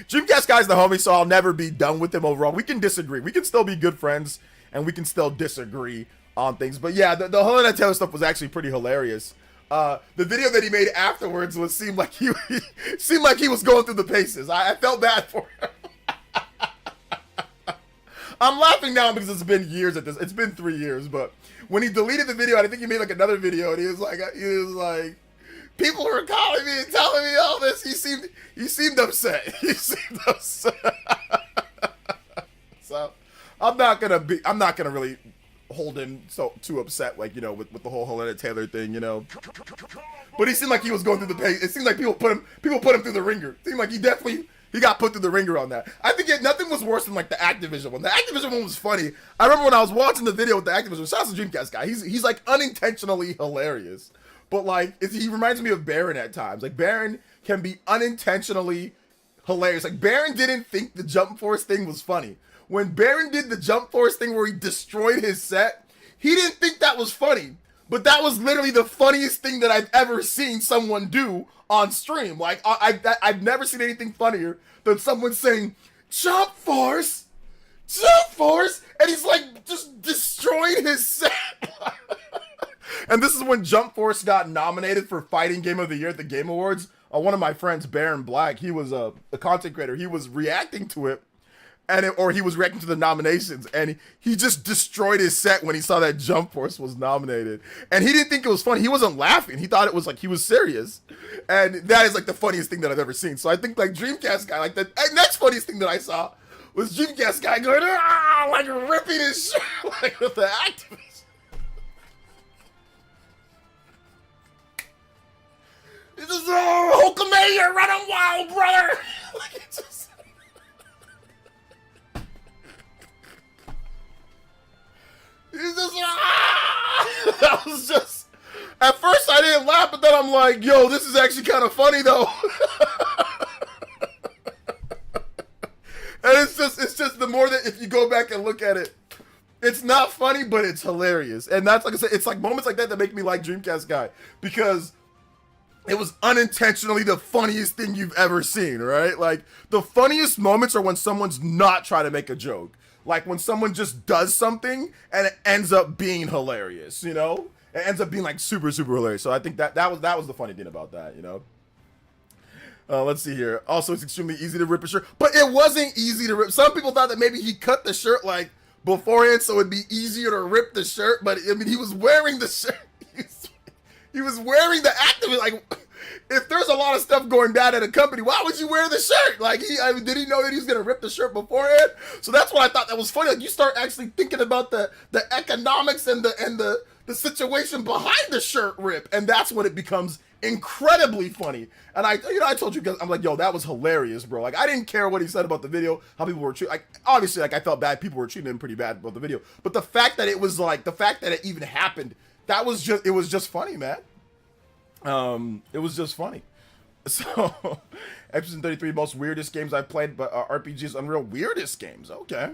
[SPEAKER 1] Dreamcast guy's the homie, so I'll never be done with him overall. We can disagree. We can still be good friends, and we can still disagree on things. But yeah, the Helena Taylor stuff was actually pretty hilarious. The video that he made afterwards seemed like he was going through the paces. I felt bad for him. I'm laughing now because it's been years at this. It's been 3 years, but when he deleted the video, I think he made like another video, and he was like, people were calling me and telling me all this. He seemed upset. He seemed upset. So I'm not gonna really hold him too upset, like, you know, with the whole Helena Taylor thing, you know. But he seemed like he was going through the pace. It seemed like people put him through the ringer. It seemed like he got put through the ringer on that. I think nothing was worse than like the Activision one. The Activision one was funny. I remember when I was watching the video with the Activision. Shout out to Dreamcast guy. He's like unintentionally hilarious. But like he reminds me of Baron at times. Like Baron can be unintentionally hilarious. Like Baron didn't think the Jump Force thing was funny. When Baron did the Jump Force thing where he destroyed his set, he didn't think that was funny. But that was literally the funniest thing that I've ever seen someone do on stream. Like I've never seen anything funnier than someone saying Jump Force, and he's like just destroying his set. And this is when Jump Force got nominated for Fighting Game of the Year at the Game Awards. One of my friends, Baron Black, he was a content creator. He was reacting to it, or he was reacting to the nominations, and he just destroyed his set when he saw that Jump Force was nominated. And he didn't think it was funny. He wasn't laughing. He thought it was like he was serious. And that is like the funniest thing that I've ever seen. So I think like Dreamcast guy, like the next funniest thing that I saw was Dreamcast guy going, like ripping his shirt like with the activist. It's just, Hulkamania, you're running wild, brother. Like it's just. He's just that was just. At first I didn't laugh, but then I'm like, yo, this is actually kind of funny though. And it's just the more that if you go back and look at it, it's not funny, but it's hilarious. And that's, like I said, it's like moments like that make me like Dreamcast guy, because it was unintentionally the funniest thing you've ever seen, right? Like, the funniest moments are when someone's not trying to make a joke. Like, when someone just does something and it ends up being hilarious, you know? It ends up being, like, super, super hilarious. So I think that was the funny thing about that, you know? Let's see here. Also, it's extremely easy to rip a shirt. But it wasn't easy to rip. Some people thought that maybe he cut the shirt, like, beforehand so it'd be easier to rip the shirt. But, I mean, he was wearing the shirt. He was wearing the activist. Like, if there's a lot of stuff going down at a company, why would you wear the shirt? Like, did he know that he was gonna rip the shirt beforehand? So that's what I thought that was funny. Like, you start actually thinking about the economics and the situation behind the shirt rip, and that's when it becomes incredibly funny. And I told you guys, I'm like, yo, that was hilarious, bro. Like, I didn't care what he said about the video, how people were treating. Like, obviously, like, I felt bad. People were treating him pretty bad about the video, but the fact that it even happened. It was just funny, man. It was just funny. So, episode 33, most weirdest games I've played, but RPGs, Unreal, weirdest games. Okay.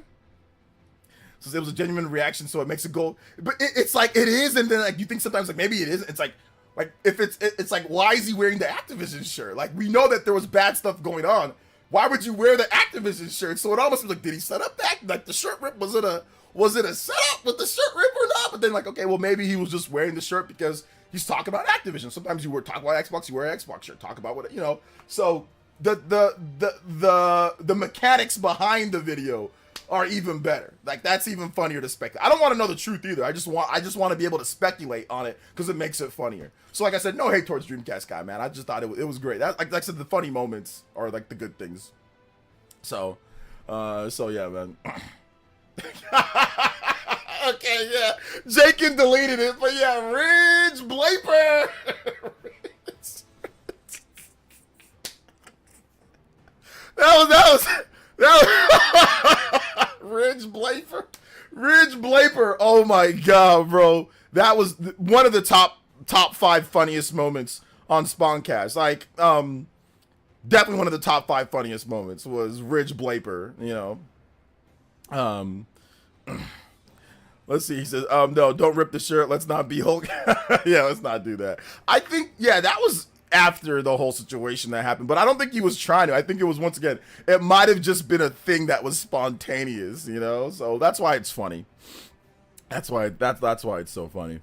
[SPEAKER 1] So it was a genuine reaction, so it makes it go. But it's like, it is, and then like you think sometimes like maybe it isn't. It's like if it's like, why is he wearing the Activision shirt? Like, we know that there was bad stuff going on. Why would you wear the Activision shirt? So it almost was like, did he set up that? Like, the shirt rip, was it a setup with the shirt rip or not? But then like, okay, well, maybe he was just wearing the shirt because he's talking about Activision. Sometimes you talk about Xbox, you wear an Xbox shirt, talk about what, you know. So the mechanics behind the video are even better. Like, that's even funnier to speculate. I don't want to know the truth either. I just want to be able to speculate on it because it makes it funnier. So like I said, no hate towards Dreamcast guy, man. I just thought it was great. That, like I said, the funny moments are like the good things. So yeah, man. Okay, yeah. Jakin deleted it, but yeah, Ridge Blaper. That was Ridge Blaper. Ridge Blaper. Oh my god, bro. That was one of the top 5 funniest moments on Spawncast. Like, definitely one of the top 5 funniest moments was Ridge Blaper, you know. Let's see. He says, no, don't rip the shirt. Let's not be Hulk. Yeah, let's not do that. I think, yeah, that was after the whole situation that happened, but I don't think he was trying to. I think it was, once again, it might have just been a thing that was spontaneous, you know? So that's why it's funny. That's why it's so funny.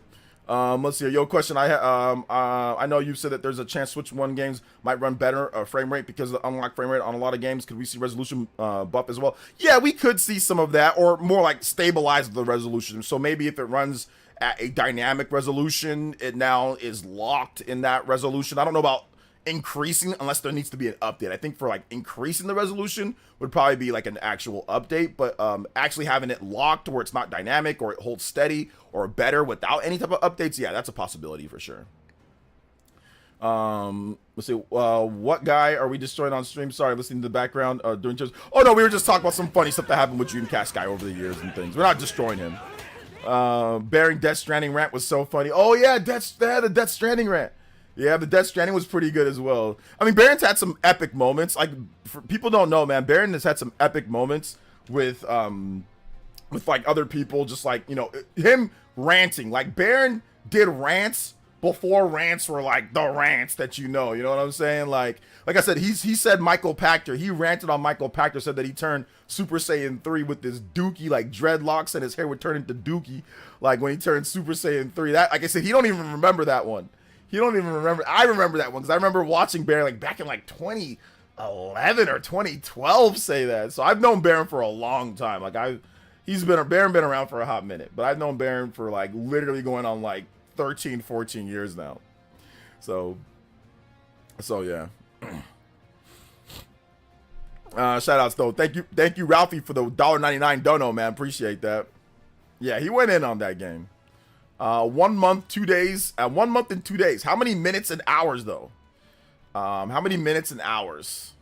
[SPEAKER 1] Let's see. Yo, question. I know you said that there's a chance Switch 1 games might run better frame rate because of the unlocked frame rate on a lot of games. Could we see resolution buff as well? Yeah, we could see some of that, or more like stabilize the resolution. So maybe if it runs at a dynamic resolution, it now is locked in that resolution. I don't know about increasing unless there needs to be an update. I think for like increasing the resolution would probably be like an actual update, but actually having it locked where it's not dynamic or it holds steady or better without any type of updates, yeah, that's a possibility for sure. Let's see. What guy are we destroying on stream? Sorry, listening to the background during shows. Oh no, we were just talking about some funny stuff that happened with Dreamcast guy over the years and things. We're not destroying him. Bearing Death Stranding rant was so funny. Oh yeah, they had a Death Stranding rant. Yeah, the Death Stranding was pretty good as well. I mean, Baron's had some epic moments. Like, people don't know, man. Baron has had some epic moments with like other people, just like, you know, him ranting. Like, Baron did rants before rants were like the rants that you know what I'm saying? Like I said, he said Michael Pachter. He ranted on Michael Pachter, said that he turned Super Saiyan 3 with this dookie, like dreadlocks, and his hair would turn into dookie, like when he turned Super Saiyan 3. That, like I said, he don't even remember that one. He don't even remember. I remember that one because I remember watching Baron like back in like 2011 or 2012 say that. So I've known Baron for a long time. Like Baron been around for a hot minute, but I've known Baron for like literally going on like 13, 14 years now. So yeah. Shout outs though. Thank you, Ralphie, for the $1.99 dono, man. Appreciate that. Yeah, he went in on that game. 1 month, 2 days. 1 month and 2 days. How many minutes and hours though? How many minutes and hours?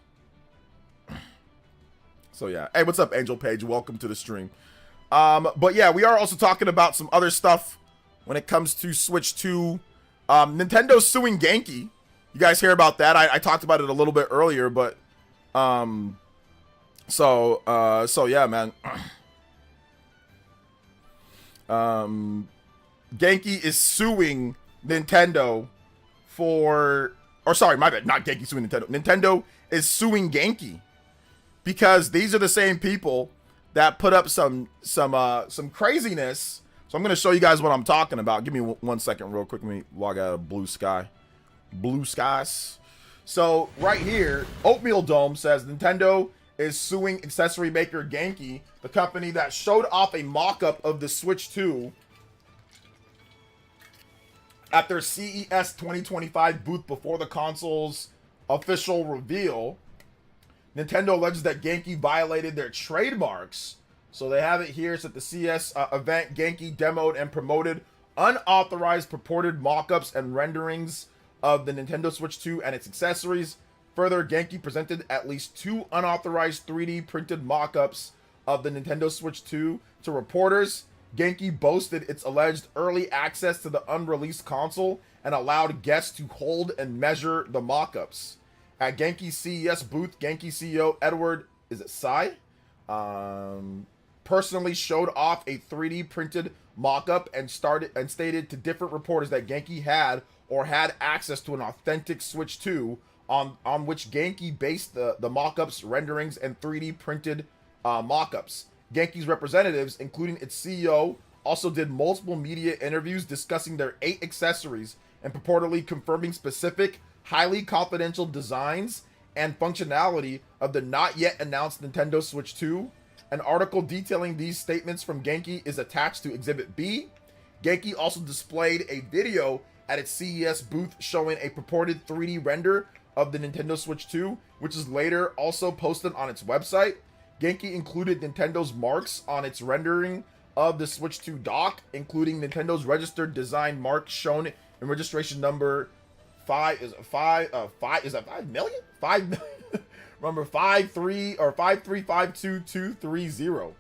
[SPEAKER 1] So yeah. Hey, what's up, Angel Page? Welcome to the stream. But yeah, we are also talking about some other stuff when it comes to Switch 2. Nintendo's suing Genki. You guys hear about that? I talked about it a little bit earlier, but so yeah, man. Genki is suing Nintendo for, or sorry, my bad, not Genki suing Nintendo. Nintendo is suing Genki because these are the same people that put up some craziness. So I'm going to show you guys what I'm talking about. Give me 1 second real quick. Let me log out of Blue Sky. Blue Skies. So right here, Oatmeal Dome says Nintendo is suing accessory maker Genki, the company that showed off a mock-up of the Switch 2 at their CES 2025 booth before the console's official reveal. Nintendo alleges that Genki violated their trademarks. So they have it here. It's at the CES event. Genki demoed and promoted unauthorized purported mock-ups and renderings of the Nintendo Switch 2 and its accessories. Further, Genki presented at least 2 unauthorized 3D printed mock-ups of the Nintendo Switch 2 to reporters. Genki boasted its alleged early access to the unreleased console and allowed guests to hold and measure the mock-ups. At Genki's CES booth, Genki CEO Edward, Sai? Personally showed off a 3D printed mock-up and stated to different reporters that Genki had access to an authentic Switch 2 on which Genki based the mock-ups, renderings, and 3D printed mock-ups. Genki's representatives, including its CEO, also did multiple media interviews discussing their 8 accessories and purportedly confirming specific, highly confidential designs and functionality of the not yet announced Nintendo Switch 2. An article detailing these statements from Genki is attached to Exhibit B. Genki also displayed a video at its CES booth showing a purported 3D render of the Nintendo Switch 2, which is later also posted on its website. Genki included Nintendo's marks on its rendering of the Switch 2 dock, including Nintendo's registered design mark shown in registration number 5 million? 5 million. Number 53 or 5352230.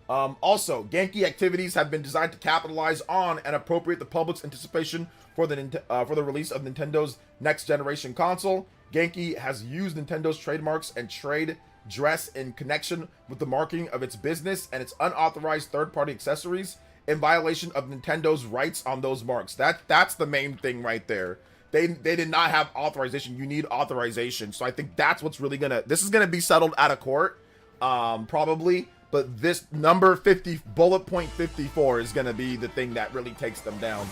[SPEAKER 1] Also, Genki activities have been designed to capitalize on and appropriate the public's anticipation for the release of Nintendo's next generation console. Genki has used Nintendo's trademarks and trade dress in connection with the marketing of its business and its unauthorized third-party accessories in violation of Nintendo's rights on those marks. That's the main thing right there. They did not have authorization. You need authorization. So I think that's what's really this is gonna be settled out of court, probably. But this number 50, bullet point 54, is gonna be the thing that really takes them down.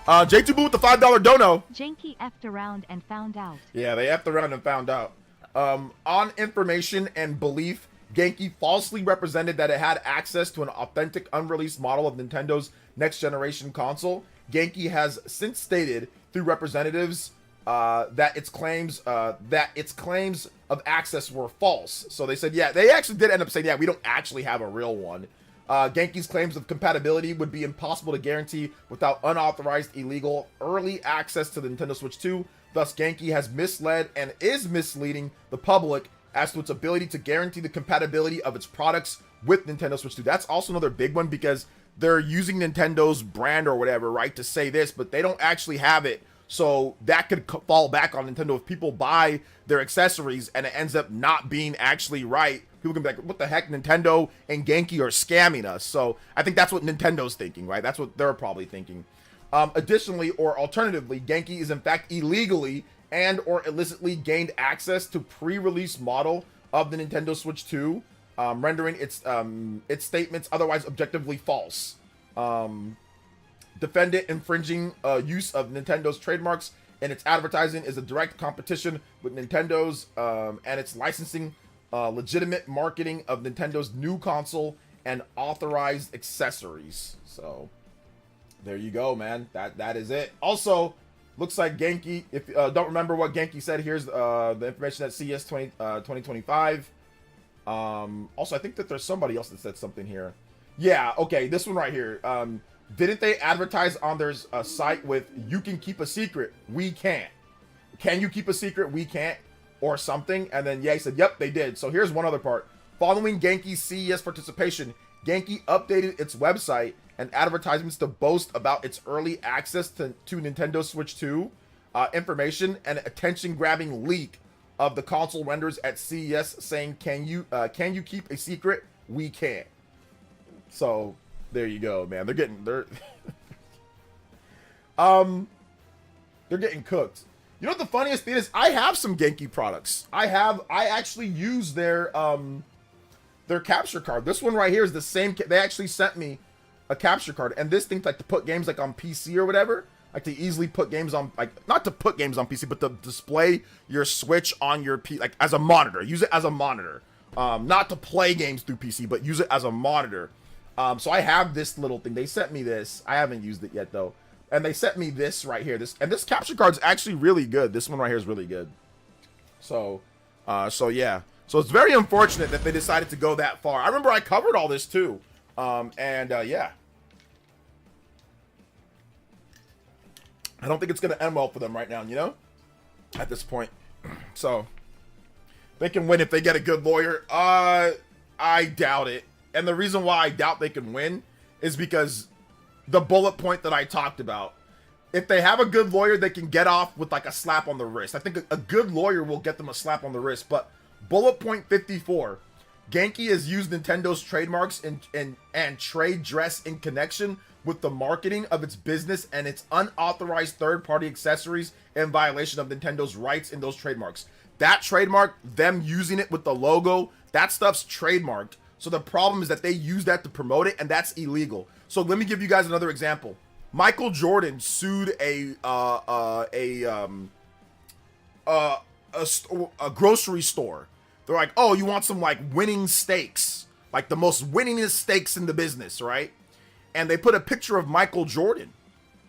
[SPEAKER 1] J2 Boo with the $5 dono.
[SPEAKER 2] Genki effed around and found out.
[SPEAKER 1] Yeah, they effed around and found out. On information and belief, Genki falsely represented that it had access to an authentic unreleased model of Nintendo's next generation console. Genki has since stated through representatives that its claims of access were false. So they said, yeah, they actually did end up saying, yeah, we don't actually have a real one. Genki's claims of compatibility would be impossible to guarantee without unauthorized, illegal, early access to the Nintendo Switch 2. Thus, Genki has misled and is misleading the public as to its ability to guarantee the compatibility of its products with Nintendo Switch 2. That's also another big one because they're using Nintendo's brand or whatever, right, to say this, but they don't actually have it. So that could fall back on Nintendo if people buy their accessories and it ends up not being actually right. People can be like, what the heck, Nintendo and Genki are scamming us. So I think that's what Nintendo's thinking, right? That's what they're probably thinking. Additionally, or alternatively, Genki is in fact illegally and or illicitly gained access to pre-release model of the Nintendo Switch 2, rendering its statements otherwise objectively false. Defendant infringing use of Nintendo's trademarks and its advertising is a direct competition with Nintendo's and its licensing legitimate marketing of Nintendo's new console and authorized accessories. So there you go, man. That is it. Also, looks like Genki, if don't remember what Genki said, here's the information at CES 2025. Also, I think that there's somebody else that said something here. Yeah, okay, this one right here. Didn't they advertise on their site with, you can keep a secret, we can't? Can you keep a secret, we can't? Or something? And then, yeah, he said, yep, they did. So here's one other part. Following Genki's CES participation, Genki updated its website and advertisements to boast about its early access to Nintendo Switch 2 information and attention-grabbing leak of the console renders at CES, saying, "Can you keep a secret? We can't." So there you go, man. They're getting cooked. You know what the funniest thing is? I have some Genki products. I actually use their capture card. This one right here is the same. They actually sent me a capture card, and this thing, like, to put games like on PC or whatever, like to easily put games on, like, not to put games on PC, but to display your Switch on your like as a monitor. Use it as a monitor, not to play games through PC, but use it as a monitor. So I have this little thing. They sent me this. I haven't used it yet though, and they sent me this right here. This capture card's actually really good. This one right here is really good. So yeah. So it's very unfortunate that they decided to go that far. I remember I covered all this too. Yeah. I don't think it's going to end well for them right now, you know? At this point. So, they can win if they get a good lawyer. I doubt it. And the reason why I doubt they can win is because the bullet point that I talked about. If they have a good lawyer, they can get off with like a slap on the wrist. I think a good lawyer will get them a slap on the wrist. But bullet point 54. Genki has used Nintendo's trademarks and trade dress in connection with the marketing of its business and its unauthorized third-party accessories in violation of Nintendo's rights in those trademarks. That trademark, them using it with the logo, that stuff's trademarked. So the problem is that they use that to promote it, and that's illegal. So let me give you guys another example. Michael Jordan sued a grocery store. They're like, oh, you want some like winning steaks, like the most winningest steaks in the business, right? And they put a picture of Michael Jordan,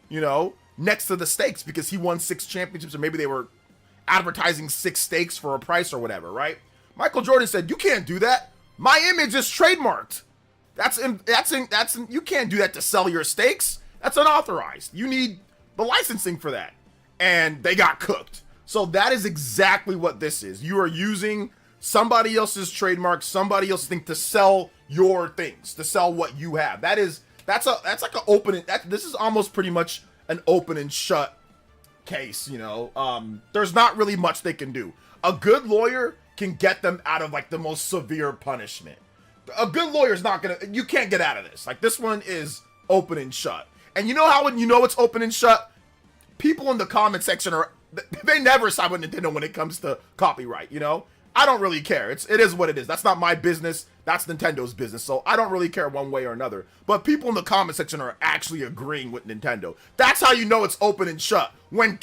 [SPEAKER 1] you know, next to the steaks because he won 6 championships, or maybe they were advertising 6 steaks for a price or whatever, right? Michael Jordan said, you can't do that. My image is trademarked. You can't do that to sell your steaks. That's unauthorized. You need the licensing for that. And they got cooked. So that is exactly what this is. You are using somebody else's trademark, somebody else's thing to sell your things, to sell what you have. That's like an open, this is almost pretty much an open and shut case, you know. There's not really much they can do. A good lawyer can get them out of like the most severe punishment. A good lawyer's not gonna, you can't get out of this. Like this one is open and shut. And you know how when you know it's open and shut, people in the comment section they never side with Nintendo when it comes to copyright, you know? I don't really care. It is what it is. That's not my business. That's Nintendo's business. So I don't really care one way or another. But people in the comment section are actually agreeing with Nintendo. That's how you know it's open and shut. When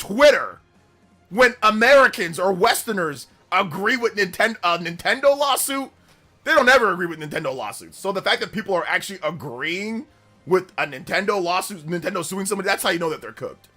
[SPEAKER 1] Americans or Westerners agree with Nintendo lawsuit, they don't ever agree with Nintendo lawsuits. So the fact that people are actually agreeing with a Nintendo lawsuit, Nintendo suing somebody, that's how you know that they're cooked.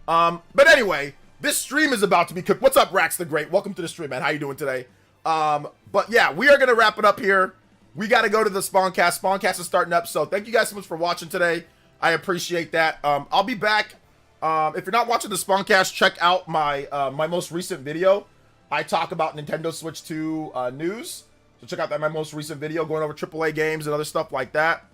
[SPEAKER 1] But anyway, this stream is about to be cooked. What's up, Rax the Great? Welcome to the stream, man. How you doing today? But yeah, we are going to wrap it up here. We got to go to the Spawncast. Spawncast is starting up. So thank you guys so much for watching today. I appreciate that. I'll be back. If you're not watching the Spawncast, check out my my most recent video. I talk about Nintendo Switch 2 news. So check out my most recent video going over AAA games and other stuff like that.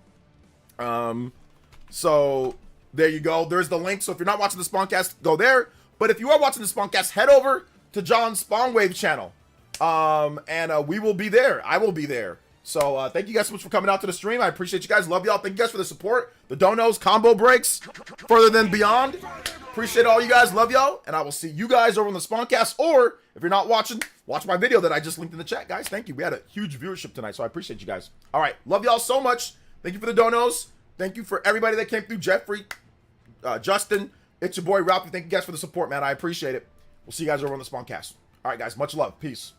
[SPEAKER 1] So there you go. There's the link. So if you're not watching the Spawncast, go there. But if you are watching the Spawncast, head over to John's Spawnwave channel. And we will be there. I will be there. So thank you guys so much for coming out to the stream. I appreciate you guys. Love y'all. Thank you guys for the support. The donos, combo breaks, further than beyond. Appreciate all you guys. Love y'all. And I will see you guys over on the Spawncast. Or if you're not watching, watch my video that I just linked in the chat, guys. Thank you. We had a huge viewership tonight, so I appreciate you guys. All right. Love y'all so much. Thank you for the donos. Thank you for everybody that came through. Jeffrey, Justin, it's your boy Ralphie. Thank you guys for the support, man. I appreciate it. We'll see you guys over on the Spawncast. All right, guys. Much love. Peace.